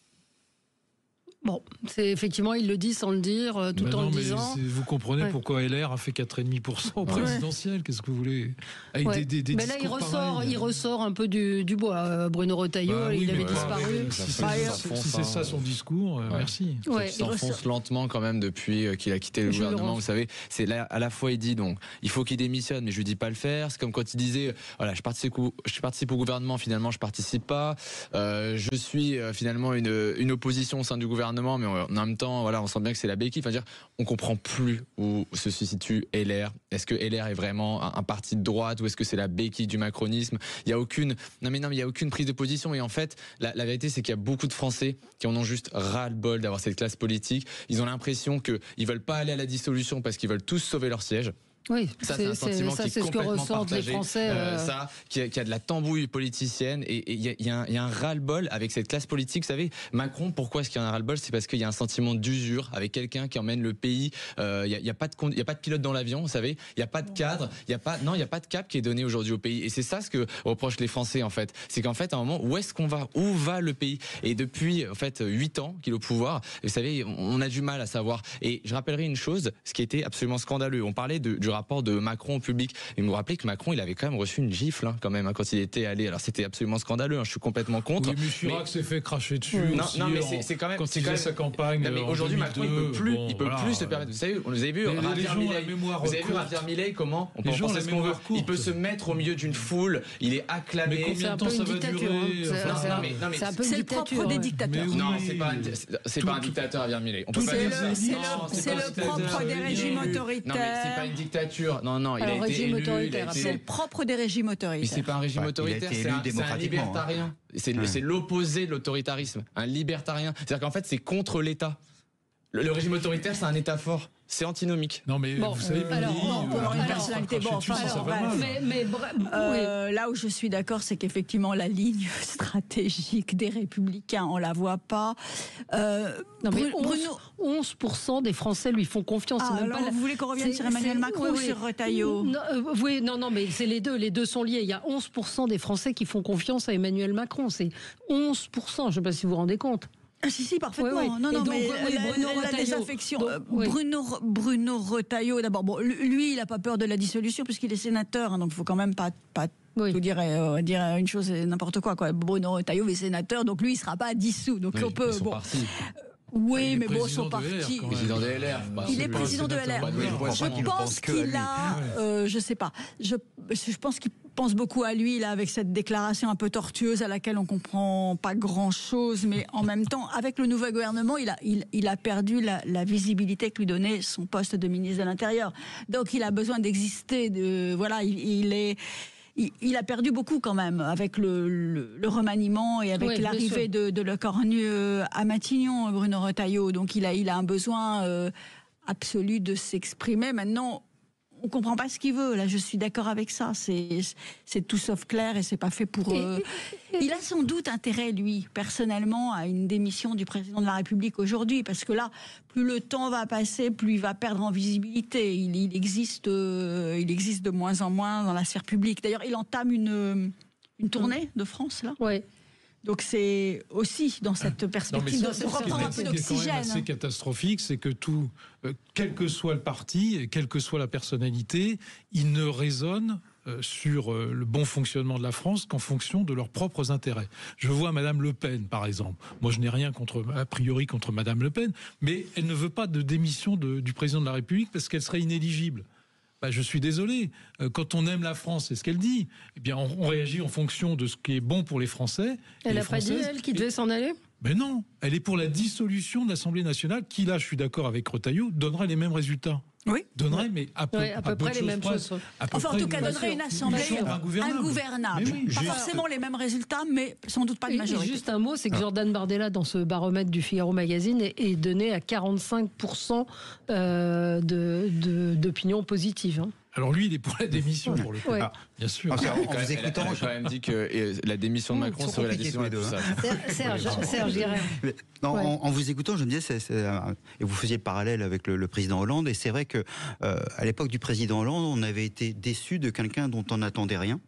[SPEAKER 3] Bon, c'est effectivement, il le dit sans le dire, tout en le disant.
[SPEAKER 5] Vous comprenez pourquoi LR a fait 4,5% au présidentiel. Qu'est-ce que vous voulez avec des
[SPEAKER 3] mais là, il ressort un peu du bois. Bruno Retailleau, il avait disparu.
[SPEAKER 5] Si c'est ça son discours, merci.
[SPEAKER 4] Il s'enfonce lentement quand même depuis qu'il a quitté le gouvernement. Vous savez, c'est là à la fois il dit donc il faut qu'il démissionne, mais je lui dis pas le faire. C'est comme quand il disait voilà, je participe au gouvernement, finalement je participe pas. Je suis finalement une opposition au sein du gouvernement. Mais en même temps, voilà, on sent bien que c'est la béquille. Enfin, on comprend plus où se situe LR. Est-ce que LR est vraiment un parti de droite ou est-ce que c'est la béquille du macronisme ? Il y a aucune prise de position. Et en fait, la vérité, c'est qu'il y a beaucoup de Français qui en ont juste ras-le-bol d'avoir cette classe politique. Ils ont l'impression qu'ils veulent pas aller à la discussion parce qu'ils veulent tous sauver leur siège.
[SPEAKER 3] Oui,
[SPEAKER 4] ça c'est un sentiment qui est complètement
[SPEAKER 3] ressentent
[SPEAKER 4] partagé.
[SPEAKER 3] Les Français.
[SPEAKER 4] Qui a de la tambouille politicienne et il y a un ras-le-bol avec cette classe politique. Vous savez, Macron, pourquoi est-ce qu'il y a un ras-le-bol ? C'est parce qu'il y a un sentiment d'usure avec quelqu'un qui emmène le pays. Il y a pas de pilote dans l'avion, vous savez. Il y a pas de cadre. Il y a pas de cap qui est donné aujourd'hui au pays. Et c'est ça ce que reprochent les Français en fait. C'est qu'en fait, à un moment, où va le pays ? Et depuis en fait 8 ans qu'il est au pouvoir, vous savez, on a du mal à savoir. Et je rappellerai une chose, ce qui était absolument scandaleux. On parlait du rapport de Macron au public. Et vous vous rappelez que Macron, il avait quand même reçu une gifle quand même quand il était allé. Alors c'était absolument scandaleux. Je suis complètement contre.
[SPEAKER 5] Oui, mais Chirac s'est fait cracher dessus. Non,
[SPEAKER 4] mais c'est quand même.
[SPEAKER 5] Quand il faisait sa campagne.
[SPEAKER 4] Non, mais aujourd'hui, Macron, il peut plus se permettre. Vous savez, vous avez vu Javier Milei, comment on peut en penser ce qu'on veut. Il peut se mettre au milieu d'une foule. Il est acclamé.
[SPEAKER 5] Mais combien de temps ça va durer ?
[SPEAKER 6] C'est le propre des dictateurs.
[SPEAKER 4] Non, c'est pas un dictateur, Javier Milei.
[SPEAKER 6] C'est le propre des régimes autoritaires.
[SPEAKER 4] Non, mais c'est pas une dictature. Non, il a été élu.
[SPEAKER 6] C'est le propre des régimes autoritaires.
[SPEAKER 4] Mais c'est pas un régime autoritaire, c'est un libertarien. C'est l'opposé de l'autoritarisme. Un libertarien. C'est-à-dire qu'en fait, c'est contre l'État. Le régime autoritaire, c'est un État fort. C'est antinomique.
[SPEAKER 5] Non, mais vous savez,
[SPEAKER 6] là où je suis d'accord, c'est qu'effectivement, la ligne stratégique des Républicains, on la voit pas.
[SPEAKER 3] Bruno, 11% des Français lui font confiance.
[SPEAKER 6] Vous voulez qu'on revienne sur Emmanuel Macron ou sur Retailleau ?
[SPEAKER 3] Non, mais c'est les deux. Les deux sont liés. Il y a 11% des Français qui font confiance à Emmanuel Macron. C'est 11%. Je ne sais pas si vous vous rendez compte.
[SPEAKER 6] Ah si, parfaitement. Oui. Non, mais la désaffection. Bruno Retailleau, d'abord, lui, il n'a pas peur de la dissolution puisqu'il est sénateur, donc il faut quand même pas tout dire une chose et n'importe quoi. Bruno Retailleau est sénateur, donc lui, il ne sera pas dissous. Donc on peut. Oui, mais bon, son parti.
[SPEAKER 4] Président des LR.
[SPEAKER 6] Il est président de LR. Je pense qu'il a, je sais pas. Je pense qu'il pense beaucoup à lui là avec cette déclaration un peu tortueuse à laquelle on comprend pas grand-chose, mais en même temps, avec le nouveau gouvernement, il a perdu la visibilité que lui donnait son poste de ministre de l'Intérieur. Donc, il a besoin d'exister. Voilà, il a perdu beaucoup quand même avec le remaniement et avec l'arrivée de Le Cornu à Matignon, Bruno Retailleau. Donc il a un besoin absolu de s'exprimer. Maintenant, on comprend pas ce qu'il veut. Là, je suis d'accord avec ça. C'est tout sauf clair et c'est pas fait pour. Il a sans doute intérêt, lui, personnellement, à une démission du président de la République aujourd'hui, parce que là, plus le temps va passer, plus il va perdre en visibilité. Il existe de moins en moins dans la sphère publique. D'ailleurs, il entame une tournée de France là.
[SPEAKER 3] Oui.
[SPEAKER 6] Donc c'est aussi dans cette perspective de reprendre un peu d'oxygène.
[SPEAKER 5] Ce qui est quand même assez catastrophique, c'est que tout, quel que soit le parti, et quelle que soit la personnalité, ils ne raisonnent sur le bon fonctionnement de la France qu'en fonction de leurs propres intérêts. Je vois Madame Le Pen, par exemple. Moi, je n'ai rien a priori contre Madame Le Pen, mais elle ne veut pas de démission du président de la République parce qu'elle serait inéligible. Je suis désolé. Quand on aime la France, c'est ce qu'elle dit. Eh bien, on réagit en fonction de ce qui est bon pour les Français.
[SPEAKER 3] Elle n'a pas dit, elle, qu'il devait s'en aller ?
[SPEAKER 5] Mais non, elle est pour la dissolution de l'Assemblée nationale, qui, là, je suis d'accord avec Retailleau, donnerait les mêmes résultats.
[SPEAKER 6] Oui.
[SPEAKER 5] Donnerait, mais à peu
[SPEAKER 3] près les mêmes choses.
[SPEAKER 6] Enfin, en tout cas, donnerait une assemblée ingouvernable.
[SPEAKER 5] Oui,
[SPEAKER 6] pas forcément les mêmes résultats, mais sans doute pas de majorité.
[SPEAKER 3] Juste un mot, c'est que Jordan Bardella, dans ce baromètre du Figaro Magazine, est donné à 45% d'opinion positive.
[SPEAKER 5] Alors lui, il est pour la démission, pour le coup.
[SPEAKER 3] Ouais.
[SPEAKER 5] Bien sûr.
[SPEAKER 7] En vous écoutant,
[SPEAKER 4] elle a quand même dit que la démission de Macron serait la décision de tout ça.
[SPEAKER 3] Serge, dirais.
[SPEAKER 7] En vous écoutant, je me disais, et vous faisiez le parallèle avec le président Hollande, et c'est vrai que à l'époque du président Hollande, on avait été déçus de quelqu'un dont on n'attendait rien.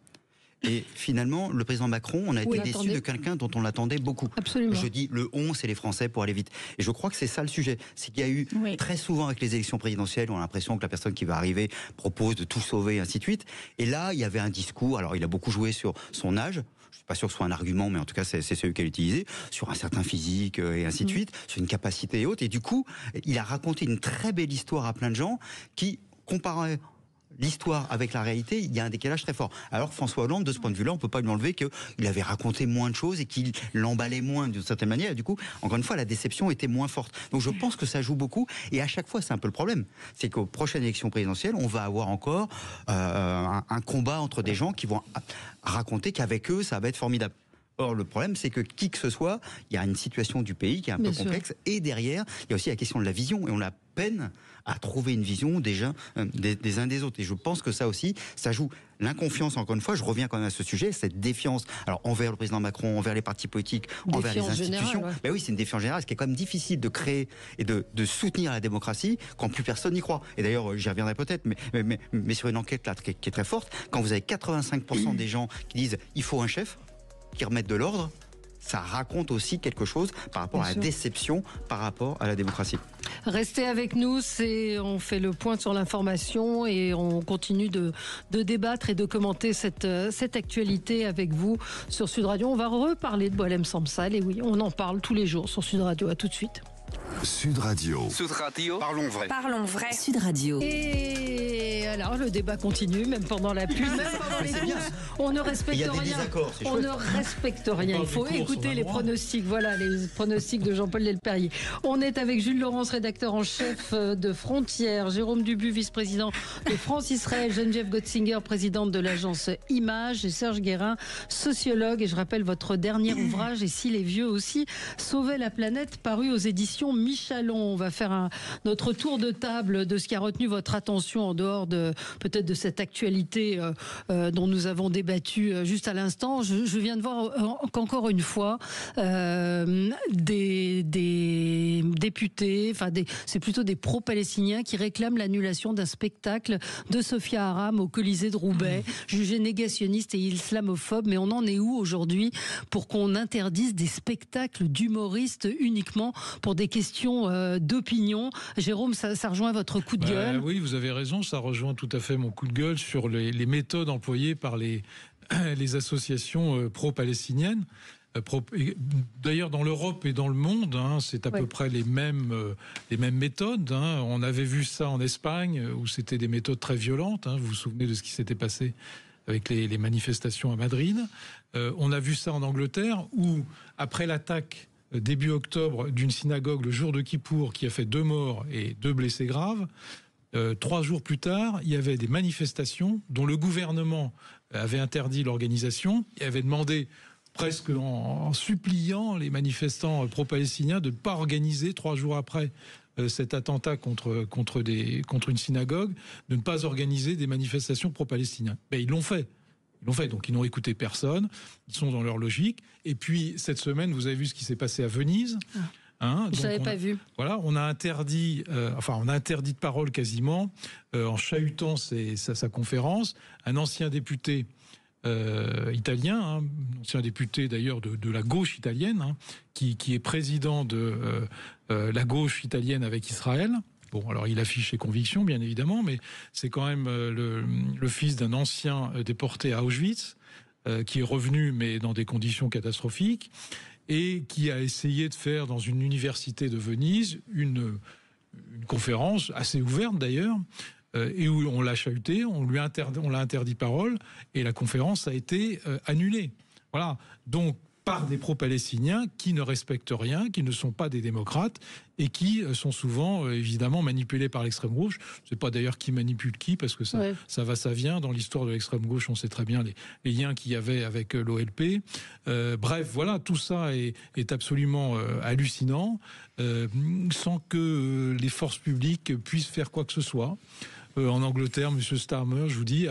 [SPEAKER 7] Et finalement, le président Macron, on a été déçu de quelqu'un dont on l'attendait beaucoup.
[SPEAKER 3] Absolument.
[SPEAKER 7] Je dis le on, c'est les Français pour aller vite. Et je crois que c'est ça le sujet. C'est qu'il y a eu très souvent avec les élections présidentielles, on a l'impression que la personne qui va arriver propose de tout sauver, et ainsi de suite. Et là, il y avait un discours. Alors, il a beaucoup joué sur son âge. Je ne suis pas sûr que ce soit un argument, mais en tout cas, c'est celui qu'elle a utilisé, sur un certain physique et ainsi de suite, sur une capacité et autres. Et du coup, il a raconté une très belle histoire à plein de gens qui comparaient l'histoire avec la réalité, il y a un décalage très fort. Alors François Hollande, de ce point de vue-là, on ne peut pas lui enlever qu'il avait raconté moins de choses et qu'il l'emballait moins d'une certaine manière. Et du coup, encore une fois, la déception était moins forte. Donc je pense que ça joue beaucoup. Et à chaque fois, c'est un peu le problème. C'est qu'aux prochaines élections présidentielles, on va avoir encore un combat entre des gens qui vont raconter qu'avec eux, ça va être formidable. Or, le problème, c'est que qui que ce soit, il y a une situation du pays qui est un peu complexe. Et derrière, il y a aussi la question de la vision. Et on a peine à trouver une vision des uns des autres. Et je pense que ça aussi, ça joue l'inconfiance, encore une fois, je reviens quand même à ce sujet, cette défiance, alors envers le président Macron, envers les partis politiques, envers les institutions. Ben oui, c'est une défiance générale, ce qui est quand même difficile de créer et de soutenir la démocratie quand plus personne n'y croit. Et d'ailleurs, j'y reviendrai peut-être, mais sur une enquête là qui est très forte, quand vous avez 85% des gens qui disent il faut un chef, qui remettent de l'ordre, ça raconte aussi quelque chose par rapport à la déception par rapport à la démocratie.
[SPEAKER 3] Restez avec nous, on fait le point sur l'information et on continue de débattre et de commenter cette actualité avec vous sur Sud Radio. On va reparler de Boualem Sansal et oui, on en parle tous les jours sur Sud Radio. À tout de suite.
[SPEAKER 2] Sud Radio.
[SPEAKER 14] Sud Radio.
[SPEAKER 2] Parlons vrai.
[SPEAKER 14] Parlons vrai.
[SPEAKER 3] Sud Radio. Et alors le débat continue, même pendant la pub, même pendant les courses. On ne respecte rien.
[SPEAKER 7] Il y a des désaccords, c'est
[SPEAKER 3] on
[SPEAKER 7] chouette.
[SPEAKER 3] ne respecte rien. Il faut écouter les pronostics. Voilà, les pronostics de Jean-Paul Delperrier. On est avec Jules Laurence, rédacteur en chef de Frontières, Jérôme Dubu, vice-président de France-Israël, Geneviève Gotzinger, présidente de l'agence Image, et Serge Guérin, sociologue. Et je rappelle votre dernier ouvrage, Et si les vieux aussi sauvaient la planète, paru aux éditions Michalon. On va faire notre tour de table de ce qui a retenu votre attention en dehors peut-être de cette actualité dont nous avons débattu juste à l'instant. Je viens de voir qu'encore une fois des députés, c'est plutôt des pro-palestiniens qui réclament l'annulation d'un spectacle de Sophia Aram au Colisée de Roubaix, jugé négationniste et islamophobe. Mais on en est où aujourd'hui pour qu'on interdise des spectacles d'humoristes uniquement pour des questions d'opinion? Jérôme, ça rejoint votre coup de gueule.
[SPEAKER 5] Oui, vous avez raison, ça rejoint tout à fait mon coup de gueule sur les méthodes employées par les associations pro-palestiniennes. D'ailleurs, dans l'Europe et dans le monde, c'est à peu près les mêmes méthodes. On avait vu ça en Espagne, où c'était des méthodes très violentes. Vous vous souvenez de ce qui s'était passé avec les manifestations à Madrid. On a vu ça en Angleterre, où, après l'attaque début octobre d'une synagogue le jour de Kippour, qui a fait 2 morts et 2 blessés graves, 3 jours plus tard, il y avait des manifestations dont le gouvernement avait interdit l'organisation et avait demandé, presque en suppliant les manifestants pro-palestiniens, de ne pas organiser 3 jours après cet attentat contre une synagogue, de ne pas organiser des manifestations pro-palestiniens. Ben, ils l'ont fait. Donc ils n'ont écouté personne, ils sont dans leur logique. Et puis cette semaine, vous avez vu ce qui s'est passé à Venise.
[SPEAKER 3] Je n'avais pas vu.
[SPEAKER 5] Voilà, on a interdit de parole quasiment, en chahutant sa conférence. Un ancien député italien, ancien député d'ailleurs de la gauche italienne, qui est président de la gauche italienne avec Israël. Bon, alors il affiche ses convictions, bien évidemment, mais c'est quand même le fils d'un ancien déporté à Auschwitz, qui est revenu, mais dans des conditions catastrophiques, et qui a essayé de faire dans une université de Venise une conférence assez ouverte d'ailleurs, et où on l'a chahuté, on l'a interdit parole, et la conférence a été annulée. Voilà, donc par des pro-palestiniens qui ne respectent rien, qui ne sont pas des démocrates et qui sont souvent évidemment manipulés par l'extrême gauche. Je ne sais pas d'ailleurs qui manipule qui, parce que ça va, ça vient. Dans l'histoire de l'extrême gauche, on sait très bien les liens qu'il y avait avec l'OLP. Bref, voilà, tout ça est absolument hallucinant, sans que les forces publiques puissent faire quoi que ce soit. En Angleterre, M. Starmer, je vous dis,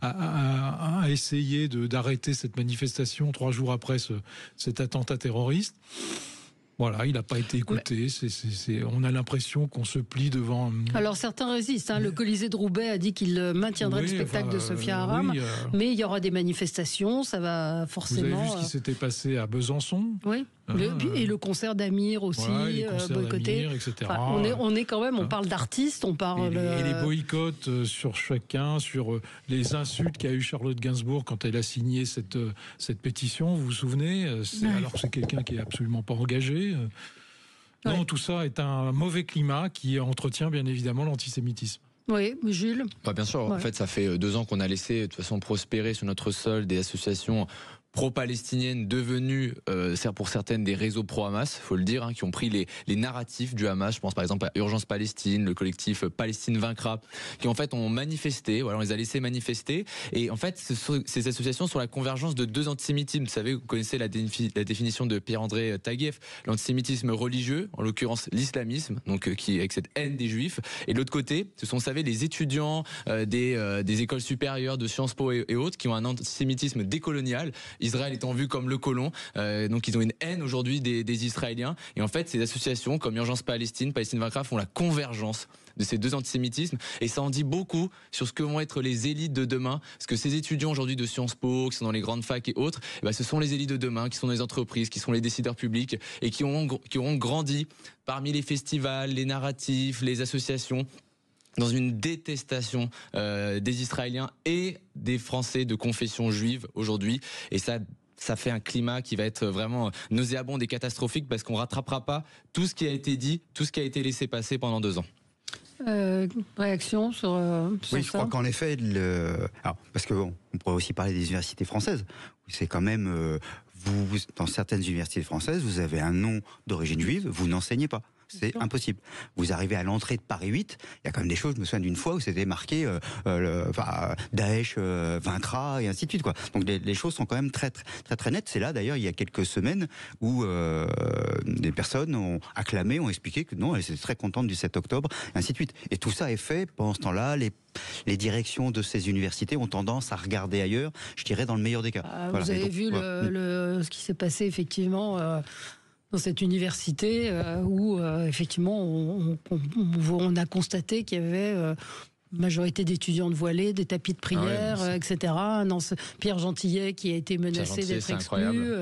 [SPEAKER 5] a essayé d'arrêter cette manifestation 3 jours après cet attentat terroriste. Voilà, il n'a pas été écouté. On a l'impression qu'on se plie devant...
[SPEAKER 3] Alors certains résistent. Le Colisée de Roubaix a dit qu'il maintiendrait le spectacle de Sophia Aram. Mais il y aura des manifestations, ça va forcément...
[SPEAKER 5] Vous avez vu ce qui s'était passé à Besançon ?
[SPEAKER 3] Oui. Et le concert d'Amir aussi, boycotté. On est quand même, on parle d'artistes, on parle...
[SPEAKER 5] Et les boycotts sur chacun, sur les insultes qu'a eu Charlotte Gainsbourg quand elle a signé cette pétition, vous vous souvenez ? Alors que c'est quelqu'un qui est absolument pas engagé. Non, tout ça est un mauvais climat qui entretient bien évidemment l'antisémitisme.
[SPEAKER 3] Oui, Jules.
[SPEAKER 4] Bien sûr, en fait ça fait 2 ans qu'on a laissé de toute façon prospérer sur notre sol des associations pro-palestiniennes devenues, pour certaines, des réseaux pro-Hamas, faut le dire, qui ont pris les narratifs du Hamas. Je pense par exemple à Urgence Palestine, le collectif Palestine vaincra, qui en fait ont manifesté, on les a laissés manifester. Et en fait, ces associations sont la convergence de 2 antisémitismes. Vous savez, vous connaissez la définition de Pierre-André Taguieff, l'antisémitisme religieux, en l'occurrence l'islamisme, donc qui avec cette haine des juifs. Et de l'autre côté, ce sont, vous savez, les étudiants des écoles supérieures de Sciences Po et autres, qui ont un antisémitisme décolonial. Israël étant vu comme le colon, donc ils ont une haine aujourd'hui des Israéliens. Et en fait, ces associations comme Urgence Palestine, Palestine vaincra font la convergence de ces 2 antisémitismes. Et ça en dit beaucoup sur ce que vont être les élites de demain. Parce que ces étudiants aujourd'hui de Sciences Po, qui sont dans les grandes facs et autres, ce sont les élites de demain, qui sont dans les entreprises, qui sont les décideurs publics et qui auront grandi parmi les festivals, les narratifs, les associations, dans une détestation des Israéliens et des Français de confession juive aujourd'hui. Et ça fait un climat qui va être vraiment nauséabond et catastrophique, parce qu'on ne rattrapera pas tout ce qui a été dit, tout ce qui a été laissé passer pendant 2 ans.
[SPEAKER 3] Réaction sur
[SPEAKER 7] oui, je crois qu'en effet, parce que on pourrait aussi parler des universités françaises. C'est quand même, dans certaines universités françaises, vous avez un nom d'origine juive, vous n'enseignez pas. C'est impossible. Vous arrivez à l'entrée de Paris 8, il y a quand même des choses, je me souviens d'une fois où c'était marqué Daesh vaincra et ainsi de suite, quoi. Donc les choses sont quand même très nettes. C'est là d'ailleurs il y a quelques semaines où des personnes ont acclamé, ont expliqué que non, elles étaient très contentes du 7 octobre, et ainsi de suite. Et tout ça est fait pendant ce temps-là. Les directions de ces universités ont tendance à regarder ailleurs, je dirais dans le meilleur des cas.
[SPEAKER 3] Vous avez vu ce qui s'est passé effectivement dans cette université où effectivement on a constaté qu'il y avait majorité d'étudiantes voilées, des tapis de prière, etc. Pierre Gentillet qui a été menacé d'être exclu.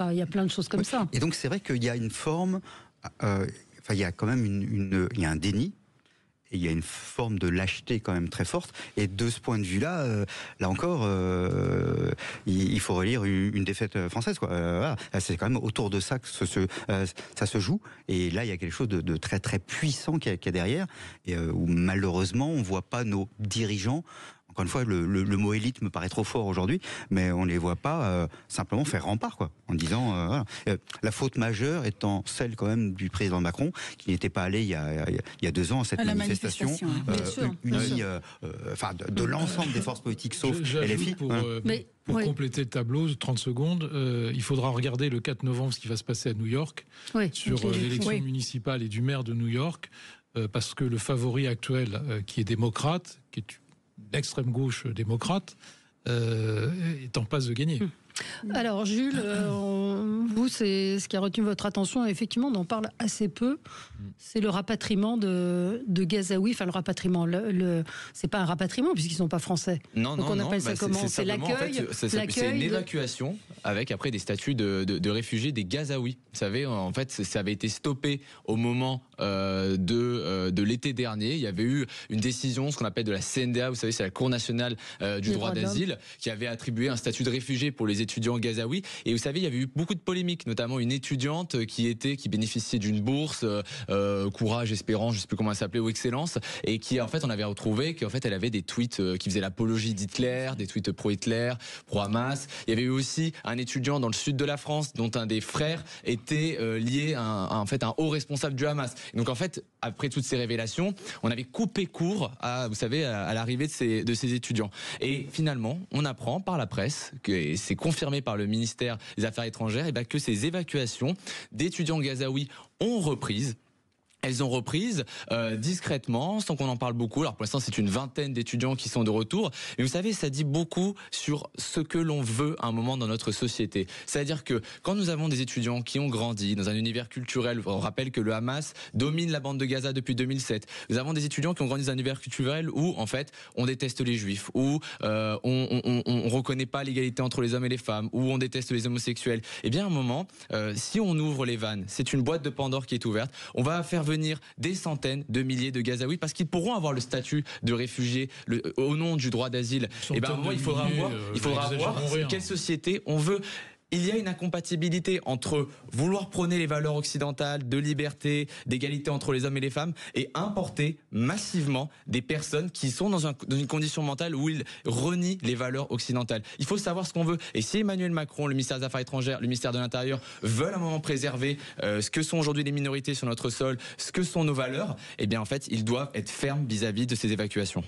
[SPEAKER 3] Il y a plein de choses comme ça.
[SPEAKER 7] Et donc c'est vrai qu'il y a une forme, il y a quand même il y a un déni. Et il y a une forme de lâcheté quand même très forte. Et de ce point de vue-là, là encore, il faut relire une défaite française, quoi. Voilà. C'est quand même autour de ça que ça se joue. Et là, il y a quelque chose de très très puissant qu'il y a derrière, et où malheureusement, on voit pas nos dirigeants. Encore une fois, le mot élite me paraît trop fort aujourd'hui, mais on ne les voit pas simplement faire rempart, quoi, en disant voilà. La faute majeure étant celle quand même du président Macron, qui n'était pas allé il y a 2 ans à cette manifestation unie, de l'ensemble des forces politiques sauf LFI.
[SPEAKER 5] Pour compléter le tableau, 30 secondes, il faudra regarder le 4 novembre ce qui va se passer à New York sur l'élection municipale et du maire de New York, parce que le favori actuel, qui est démocrate, qui est l'extrême gauche démocrate, est en passe de gagner.
[SPEAKER 3] Alors Jules, vous, c'est ce qui a retenu votre attention, effectivement on en parle assez peu, c'est le rapatriement de Gazaouis, enfin le rapatriement, c'est pas un rapatriement puisqu'ils sont pas français.
[SPEAKER 4] Non,
[SPEAKER 3] donc on appelle ça comment? C'est l'accueil,
[SPEAKER 4] c'est une évacuation avec après des statuts de réfugiés des Gazaouis. Vous savez, en fait ça avait été stoppé au moment de l'été dernier. Il y avait eu une décision, ce qu'on appelle de la CNDA, vous savez c'est la Cour nationale du droit d'asile, qui avait attribué un statut de réfugié pour les étudiants gazaouis. Et vous savez, il y avait eu beaucoup de polémiques, notamment une étudiante qui bénéficiait d'une bourse Courage, Espérance, je sais plus comment elle s'appelait, ou Excellence, et qui en fait on avait retrouvé qu'en fait elle avait des tweets qui faisaient l'apologie d'Hitler, des tweets pro-Hitler, pro-Hamas. Il y avait eu aussi un étudiant dans le sud de la France dont un des frères était lié à un haut responsable du Hamas. Et donc en fait, après toutes ces révélations, on avait coupé court à l'arrivée de ces étudiants. Et finalement, on apprend par la presse, que c'est confirmé par le ministère des Affaires étrangères, et que ces évacuations d'étudiants gazaouis ont reprise. Elles ont reprise discrètement, sans qu'on en parle beaucoup. Alors pour l'instant, c'est une vingtaine d'étudiants qui sont de retour. Mais vous savez, ça dit beaucoup sur ce que l'on veut à un moment dans notre société. C'est-à-dire que quand nous avons des étudiants qui ont grandi dans un univers culturel, on rappelle que le Hamas domine la bande de Gaza depuis 2007. Nous avons des étudiants qui ont grandi dans un univers culturel où, en fait, on déteste les juifs, où on reconnaît pas l'égalité entre les hommes et les femmes, où on déteste les homosexuels. Eh bien, à un moment, si on ouvre les vannes, c'est une boîte de Pandore qui est ouverte. On va faire venir des centaines de milliers de Gazaouis parce qu'ils pourront avoir le statut de réfugiés au nom du droit d'asile. Et ben à un moment, il faudra voir quelle société on veut. Il y a une incompatibilité entre vouloir prôner les valeurs occidentales de liberté, d'égalité entre les hommes et les femmes et importer massivement des personnes qui sont dans une condition mentale où ils renient les valeurs occidentales. Il faut savoir ce qu'on veut. Et si Emmanuel Macron, le ministère des Affaires étrangères, le ministère de l'Intérieur veulent à un moment préserver ce que sont aujourd'hui les minorités sur notre sol, ce que sont nos valeurs, eh bien en fait, ils doivent être fermes vis-à-vis de ces évacuations.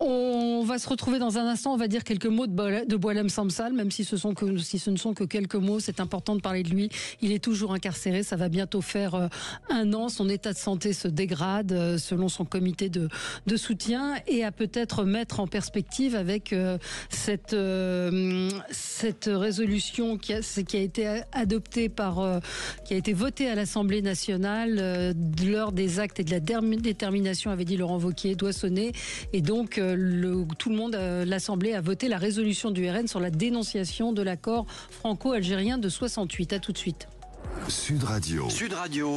[SPEAKER 3] On va se retrouver dans un instant. On va dire quelques mots de Boualem Samsal, même si ce ne sont que quelques mots, c'est important de parler de lui. Il est toujours incarcéré, ça va bientôt faire 1 an. Son état de santé se dégrade selon son comité de soutien et à peut-être mettre en perspective avec cette résolution qui a été adoptée qui a été votée à l'Assemblée nationale lors des actes et de la détermination, avait dit Laurent Wauquiez, doit sonner. Et donc tout le monde, l'Assemblée a voté la résolution du RN sur la dénonciation de l'accord franco-algérien de 68. À tout de suite.
[SPEAKER 2] Sud Radio.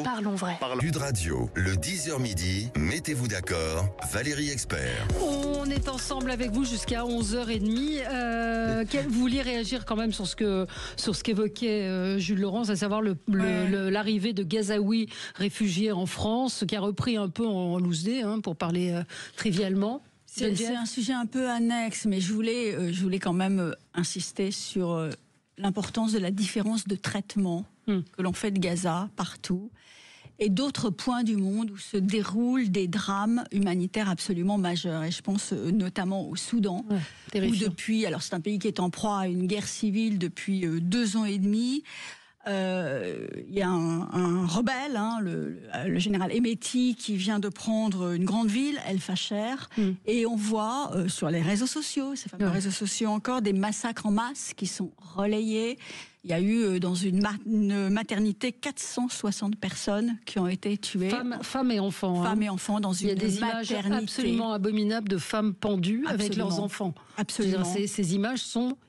[SPEAKER 3] Parlons vrai.
[SPEAKER 2] Sud Radio, le 10h midi, mettez-vous d'accord, Valérie Expert.
[SPEAKER 3] On est ensemble avec vous jusqu'à 11h30. Vous vouliez réagir quand même sur ce qu'évoquait Jules Laurence, à savoir l'arrivée de Gazaouis réfugiés en France, qui a repris un peu en loose day, pour parler trivialement.
[SPEAKER 6] C'est un sujet un peu annexe, mais je voulais quand même insister sur l'importance de la différence de traitement que l'on fait de Gaza partout et d'autres points du monde où se déroulent des drames humanitaires absolument majeurs. Et je pense notamment au Soudan, où depuis, alors c'est un pays qui est en proie à une guerre civile depuis 2 ans et demi. Il y a un rebelle, le général Hemeti, qui vient de prendre une grande ville, El Fasher, et on voit sur les réseaux sociaux, ces fameux réseaux sociaux encore, des massacres en masse qui sont relayés. Il y a eu dans une maternité 460 personnes qui ont été tuées.
[SPEAKER 3] Femmes et enfants.
[SPEAKER 6] Femmes et enfants dans une maternité.
[SPEAKER 3] Il y a des images absolument abominables de femmes pendues avec leurs enfants.
[SPEAKER 6] Absolument.
[SPEAKER 3] Ces images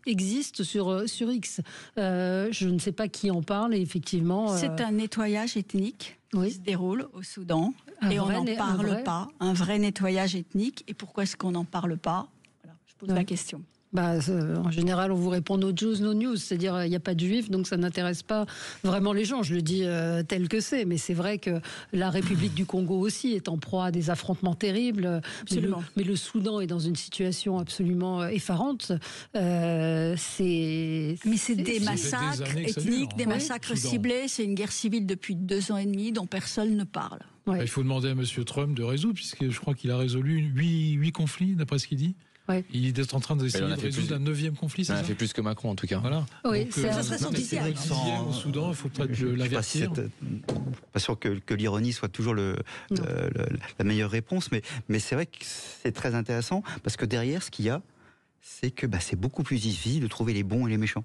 [SPEAKER 3] existent sur X. Je ne sais pas qui en parle, et effectivement...
[SPEAKER 6] C'est un nettoyage ethnique qui se déroule au Soudan. Et on n'en parle pas. Un vrai nettoyage ethnique. Et pourquoi est-ce qu'on n'en parle pas? Voilà, je pose la question.
[SPEAKER 3] En général, on vous répond no Jews, no news, c'est-à-dire il n'y a pas de juifs, donc ça n'intéresse pas vraiment les gens. Je le dis tel que c'est, mais c'est vrai que la République du Congo aussi est en proie à des affrontements terribles. Mais le Soudan est dans une situation absolument effarante.
[SPEAKER 6] Mais c'est des massacres ethniques, des massacres ciblés. C'est une guerre civile depuis 2 ans et demi dont personne ne parle.
[SPEAKER 5] Ouais. Il faut demander à M. Trump de résoudre, puisque je crois qu'il a résolu 8 conflits, d'après ce qu'il dit. Ouais. Il est en train d'essayer de résoudre un 9e conflit, c'est ça?
[SPEAKER 4] Il a fait plus que Macron, en tout cas.
[SPEAKER 3] Voilà. Oui,
[SPEAKER 6] ça serait son 10e.
[SPEAKER 5] Au Soudan, il ne faut pas l'avertir.
[SPEAKER 7] Je ne suis pas sûr que l'ironie soit toujours la meilleure réponse, mais c'est vrai que c'est très intéressant, parce que derrière, ce qu'il y a, c'est que c'est beaucoup plus difficile de trouver les bons et les méchants.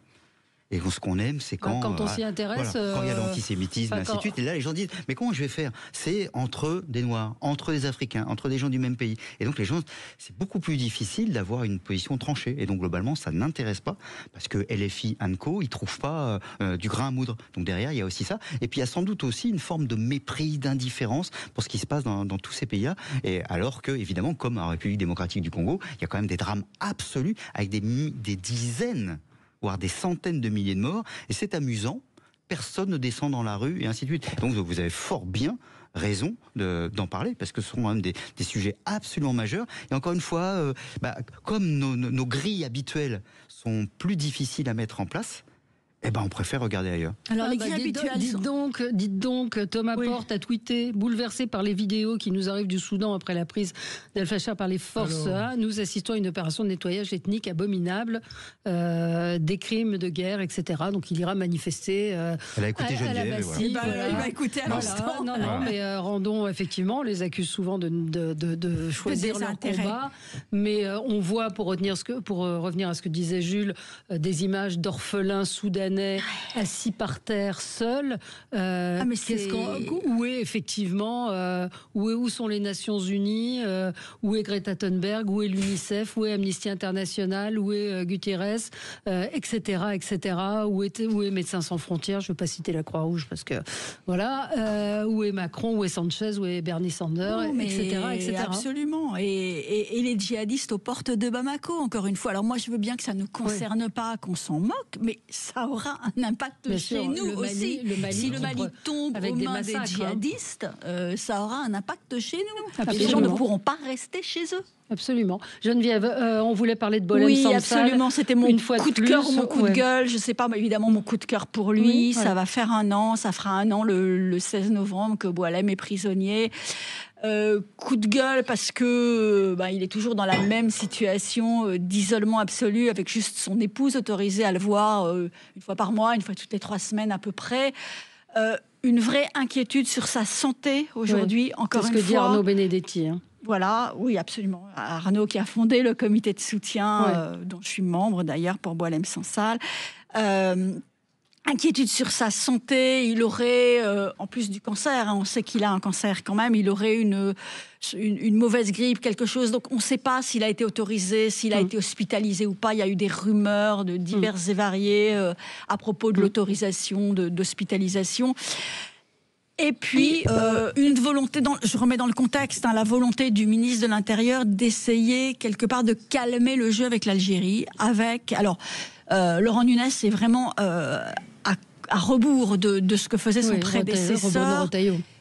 [SPEAKER 7] Et ce qu'on aime, c'est quand
[SPEAKER 3] on s'y intéresse,
[SPEAKER 7] quand il y a l'antisémitisme, et ainsi de suite. Et là, les gens disent, mais comment je vais faire? C'est entre des Noirs, entre des Africains, entre des gens du même pays. Et donc, les gens, c'est beaucoup plus difficile d'avoir une position tranchée. Et donc, globalement, ça n'intéresse pas, parce que LFI & Co, ils trouvent pas du grain à moudre. Donc, derrière, il y a aussi ça. Et puis, il y a sans doute aussi une forme de mépris, d'indifférence pour ce qui se passe dans tous ces pays-là. Et alors que, évidemment, comme en République démocratique du Congo, il y a quand même des drames absolus avec des dizaines, voire des centaines de milliers de morts, et c'est amusant, personne ne descend dans la rue, et ainsi de suite. Donc vous avez fort bien raison d'en parler, parce que ce sont quand même des sujets absolument majeurs, et encore une fois, comme nos grilles habituelles sont plus difficiles à mettre en place, on préfère regarder ailleurs.
[SPEAKER 3] Alors, dites donc, Thomas Porte a tweeté, bouleversé par les vidéos qui nous arrivent du Soudan après la prise d'Al-Fashar par les forces A, nous assistons à une opération de nettoyage ethnique abominable, des crimes de guerre, etc. Donc il ira manifester.
[SPEAKER 7] Elle a écouté Geneviève.
[SPEAKER 6] Il va écouter à l'instant.
[SPEAKER 3] Mais rendons, effectivement, on les accuse souvent de choisir leur combat. Mais on voit, pour revenir à ce que disait Jules, des images d'orphelins soudanais assis par terre, seuls. Où est effectivement, où sont les Nations Unies, où est Greta Thunberg, où est l'UNICEF, où est Amnesty International, où est Guterres, etc., etc. Où est Médecins sans frontières? Je ne veux pas citer la Croix-Rouge parce que voilà. Où est Macron, où est Sanchez, où est Bernie Sanders, etc., etc.
[SPEAKER 6] Absolument. Et les djihadistes aux portes de Bamako, encore une fois. Alors moi, je veux bien que ça ne concerne pas, qu'on s'en moque, mais ça aura un impact chez nous aussi. Si le Mali tombe aux mains des djihadistes, ça aura un impact chez nous. Les gens ne pourront pas rester chez eux.
[SPEAKER 3] Absolument. Geneviève, on voulait parler de Boualem Sansal.
[SPEAKER 6] Oui, absolument. C'était mon coup de cœur, mon coup de gueule. Je ne sais pas, mais évidemment, mon coup de cœur pour lui. Ça va faire 1 an. Ça fera 1 an le 16 novembre que Boualem est prisonnier. Coup de gueule parce que il est toujours dans la même situation d'isolement absolu, avec juste son épouse autorisée à le voir 1 fois par mois, 1 fois toutes les 3 semaines à peu près. Une vraie inquiétude sur sa santé aujourd'hui, encore une fois.
[SPEAKER 3] C'est ce que dit Arnaud Benedetti.
[SPEAKER 6] Voilà, oui, absolument. Arnaud qui a fondé le comité de soutien, dont je suis membre d'ailleurs, pour Boualem Sansal. Inquiétude sur sa santé, il aurait, en plus du cancer, on sait qu'il a un cancer quand même, il aurait une mauvaise grippe, quelque chose, donc on ne sait pas s'il a été autorisé, s'il a été hospitalisé ou pas. Il y a eu des rumeurs de diverses et variées à propos de l'autorisation d'hospitalisation. Et puis, une volonté, je remets dans le contexte, la volonté du ministre de l'Intérieur d'essayer quelque part de calmer le jeu avec l'Algérie, Laurent Nunez est vraiment à rebours de ce que faisait son prédécesseur.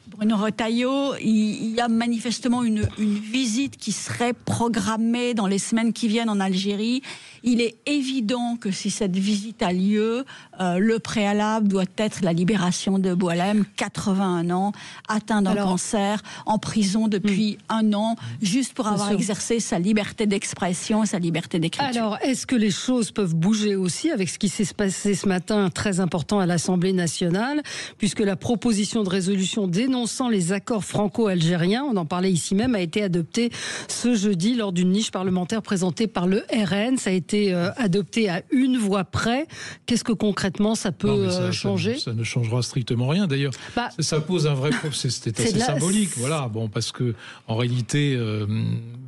[SPEAKER 6] Bruno Retailleau, il y a manifestement une visite qui serait programmée dans les semaines qui viennent en Algérie. Il est évident que si cette visite a lieu, le préalable doit être la libération de Boualem, 81 ans, atteint d'un cancer, en prison depuis 1 an, juste pour avoir exercé sa liberté d'expression, sa liberté d'écriture.
[SPEAKER 3] Alors, est-ce que les choses peuvent bouger aussi avec ce qui s'est passé ce matin, très important à l'Assemblée nationale, puisque la proposition de résolution dénonçant les accords franco-algériens, on en parlait ici même, a été adoptée ce jeudi lors d'une niche parlementaire présentée par le RN. Ça a été adopté à 1 voix près. Qu'est-ce que concrètement ça peut changer?
[SPEAKER 5] Ça ne changera strictement rien. D'ailleurs, ça pose un vrai problème. C'était assez symbolique. Voilà. Bon, parce que en réalité,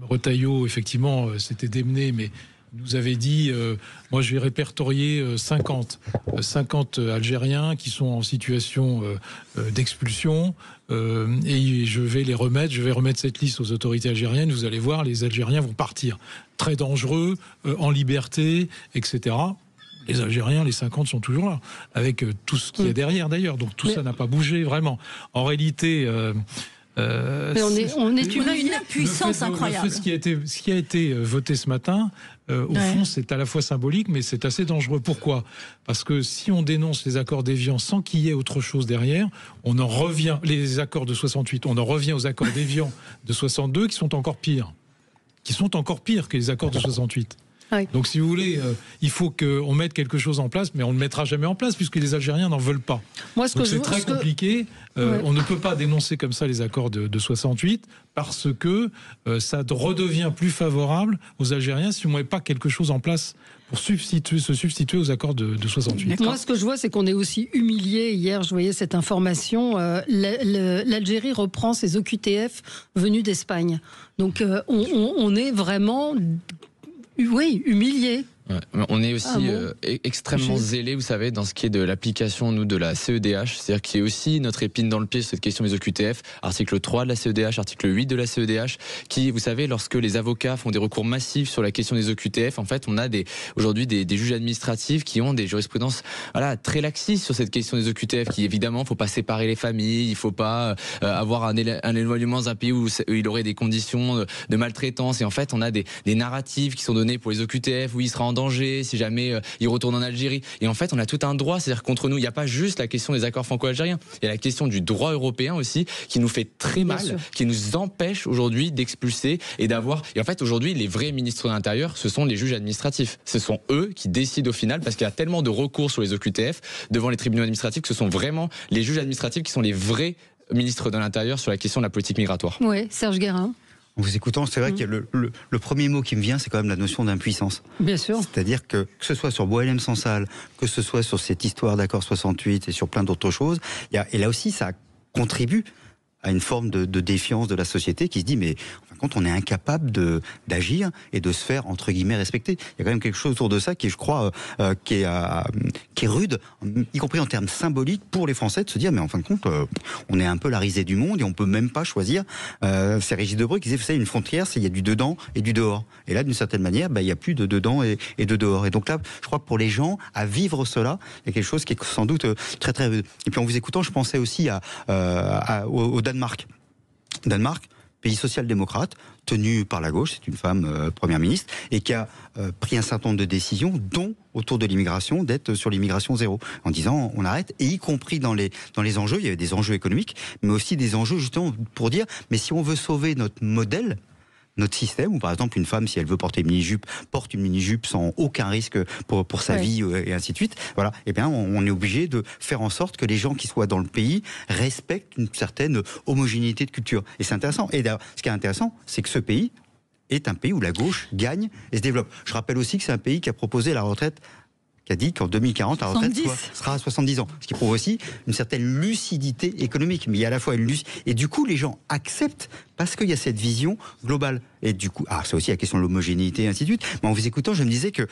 [SPEAKER 5] Retailleau, effectivement, s'était démené, mais nous avait dit, moi je vais répertorier 50 Algériens qui sont en situation d'expulsion, et je vais remettre cette liste aux autorités algériennes. Vous allez voir, les Algériens vont partir. Très dangereux, en liberté, etc. Les Algériens, les 50 sont toujours là, avec tout ce qu'il y a derrière d'ailleurs. Donc tout ça n'a pas bougé vraiment. En réalité...
[SPEAKER 3] mais on a une impuissance incroyable.
[SPEAKER 5] Ce qui a été voté ce matin, au fond, c'est à la fois symbolique, mais c'est assez dangereux. Pourquoi ? Parce que si on dénonce les accords d'Évian sans qu'il y ait autre chose derrière, on en revient, les accords de 68, on en revient aux accords d'Évian de 62 qui sont encore pires que les accords de 68.
[SPEAKER 3] Oui.
[SPEAKER 5] Donc si vous voulez, il faut qu'on mette quelque chose en place, mais on ne le mettra jamais en place puisque les Algériens n'en veulent pas. Donc c'est très compliqué. On ne peut pas dénoncer comme ça les accords de 68 parce que ça redevient plus favorable aux Algériens si on ne met pas quelque chose en place pour se substituer aux accords de 68.
[SPEAKER 3] Moi, ce que je vois, c'est qu'on est aussi humilié. Hier, je voyais cette information. L'Algérie reprend ses OQTF venus d'Espagne. Donc, on est vraiment... Oui, humilié.
[SPEAKER 4] Ouais. On est aussi extrêmement zélé, vous savez, dans ce qui est de l'application, nous, de la CEDH, c'est-à-dire qu'il y a aussi notre épine dans le pied sur cette question des OQTF, article 3 de la CEDH, article 8 de la CEDH, qui, vous savez, lorsque les avocats font des recours massifs sur la question des OQTF, en fait, on a aujourd'hui des juges administratifs qui ont des jurisprudences très laxistes sur cette question des OQTF, qui, évidemment, faut pas séparer les familles, il faut pas avoir un éloignement dans un pays où il aurait des conditions de maltraitance, et en fait, on a des narratifs qui sont donnés pour les OQTF, où il sera en danger si jamais il retourne en Algérie. Et en fait, on a tout un droit, c'est-à-dire contre nous, il n'y a pas juste la question des accords franco-algériens, il y a la question du droit européen aussi, qui nous fait très mal, qui nous empêche aujourd'hui d'expulser et d'avoir... Et en fait, aujourd'hui, les vrais ministres de l'Intérieur, ce sont les juges administratifs. Ce sont eux qui décident au final, parce qu'il y a tellement de recours sur les OQTF devant les tribunaux administratifs, que ce sont vraiment les juges administratifs qui sont les vrais ministres de l'Intérieur sur la question de la politique migratoire.
[SPEAKER 3] Oui, Serge Guérin.
[SPEAKER 7] En vous écoutant, c'est vrai que le premier mot qui me vient, c'est quand même la notion d'impuissance.
[SPEAKER 3] Bien sûr.
[SPEAKER 7] C'est-à-dire que ce soit sur Boualem Sansal, que ce soit sur cette histoire d'accord 68 et sur plein d'autres choses, et là aussi, ça contribue à une forme de défiance de la société qui se dit, mais en fin de compte, on est incapable d'agir et de se faire, entre guillemets, respecter. Il y a quand même quelque chose autour de ça qui, je crois, qui est rude, y compris en termes symboliques pour les Français, de se dire, mais en fin de compte, on est un peu la risée du monde et on peut même pas choisir. C'est Régis Debray qui disait, vous savez, une frontière, c'est il y a du dedans et du dehors. Et là, d'une certaine manière, il y a plus de dedans et de dehors. Et donc là, je crois que pour les gens, à vivre cela, il y a quelque chose qui est sans doute très, très rude. Et puis en vous écoutant, je pensais aussi au Danemark, pays social-démocrate, tenu par la gauche, c'est une femme première ministre, et qui a pris un certain nombre de décisions, dont autour de l'immigration, d'être sur l'immigration zéro, en disant on arrête, et y compris dans les enjeux, il y avait des enjeux économiques, mais aussi des enjeux justement pour dire, mais si on veut sauver notre modèle, notre système, où par exemple une femme, si elle veut porter une mini-jupe, porte une mini-jupe sans aucun risque pour sa vie et ainsi de suite, voilà, et bien on est obligé de faire en sorte que les gens qui soient dans le pays respectent une certaine homogénéité de culture. Et c'est intéressant. Et d'ailleurs, ce qui est intéressant, c'est que ce pays est un pays où la gauche gagne et se développe. Je rappelle aussi que c'est un pays qui a proposé la retraite, qui a dit qu'en 2040, la retraite sera à 70 ans. Ce qui prouve aussi une certaine lucidité économique. Mais il y a à la fois une lucidité. Et du coup, les gens acceptent parce qu'il y a cette vision globale. Et du coup, c'est aussi la question de l'homogénéité et ainsi de suite. Mais en vous écoutant, je me disais que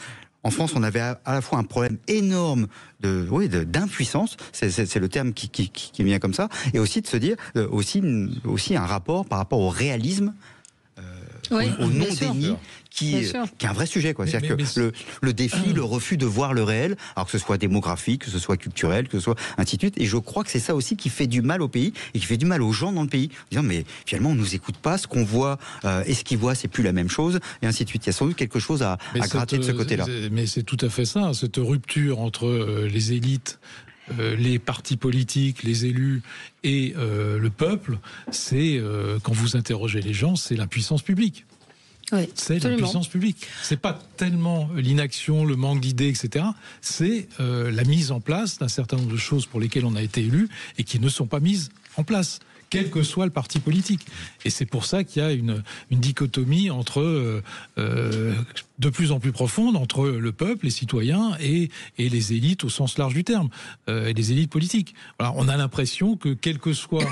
[SPEAKER 7] en France, on avait à la fois un problème énorme d'impuissance, c'est le terme qui vient comme ça, et aussi de se dire, aussi un rapport par rapport au réalisme, au non-déni, qui est un vrai sujet, quoi. C'est-à-dire que le défi, le refus de voir le réel, alors que ce soit démographique, que ce soit culturel, que ce soit ainsi de suite. Et je crois que c'est ça aussi qui fait du mal au pays et qui fait du mal aux gens dans le pays. En disant, mais finalement, on nous écoute pas, ce qu'on voit et ce qu'ils voient, c'est plus la même chose, et ainsi de suite. Il y a sans doute quelque chose à gratter de ce côté-là.
[SPEAKER 5] Mais c'est tout à fait ça, cette rupture entre les élites, les partis politiques, les élus et le peuple, c'est, quand vous interrogez les gens, c'est l'impuissance publique.
[SPEAKER 3] Oui,
[SPEAKER 5] c'est l'impuissance publique. C'est pas tellement l'inaction, le manque d'idées, etc. C'est la mise en place d'un certain nombre de choses pour lesquelles on a été élu et qui ne sont pas mises en place, quel que soit le parti politique. Et c'est pour ça qu'il y a une dichotomie entre de plus en plus profonde entre le peuple, les citoyens et les élites au sens large du terme, et les élites politiques. Voilà, on a l'impression que quel que soit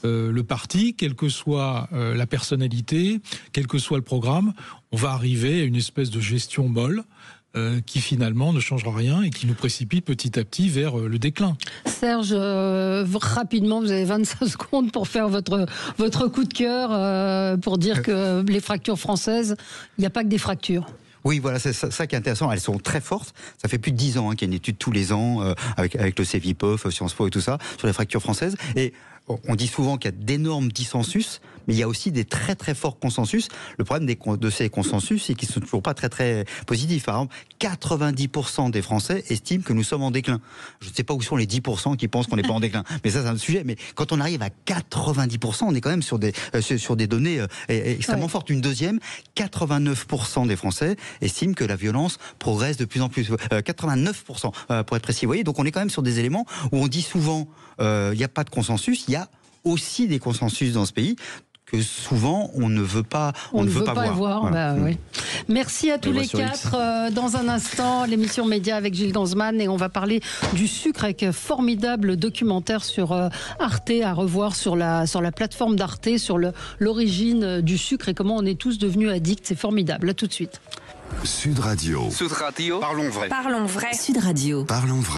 [SPEAKER 5] le parti, quelle que soit la personnalité, quel que soit le programme, on va arriver à une espèce de gestion molle qui finalement ne changera rien et qui nous précipite petit à petit vers le déclin.
[SPEAKER 3] Serge, rapidement, vous avez 25 secondes pour faire votre coup de cœur, pour dire que les fractures françaises, il n'y a pas que des fractures.
[SPEAKER 7] Oui, voilà, c'est ça qui est intéressant. Elles sont très fortes. Ça fait plus de 10 ans qu'il y a une étude tous les ans avec le CEVIPOF, Sciences Po et tout ça, sur les fractures françaises. Et on dit souvent qu'il y a d'énormes dissensus, mais il y a aussi des très très forts consensus. Le problème de ces consensus, c'est qu'ils ne sont toujours pas très très positifs. Par exemple, 90% des Français estiment que nous sommes en déclin. Je ne sais pas où sont les 10% qui pensent qu'on n'est pas en déclin, mais ça c'est un sujet. Mais quand on arrive à 90%, on est quand même sur des données extrêmement fortes. Une deuxième, 89% des Français estiment que la violence progresse de plus en plus. 89% pour être précis. Vous voyez, donc on est quand même sur des éléments où on dit souvent il n'y a pas de consensus. Il y a aussi des consensus dans ce pays que souvent on ne veut pas voir.
[SPEAKER 3] Voilà. Oui. Merci à tous les quatre. Dans un instant, l'émission Média avec Gilles Danzmann, et on va parler du sucre avec un formidable documentaire sur Arte à revoir sur la plateforme d'Arte, sur l'origine du sucre et comment on est tous devenus addicts. C'est formidable. À tout de suite.
[SPEAKER 2] Sud Radio.
[SPEAKER 14] Sud Radio.
[SPEAKER 2] Parlons vrai.
[SPEAKER 14] Parlons vrai.
[SPEAKER 15] Sud Radio.
[SPEAKER 2] Parlons vrai.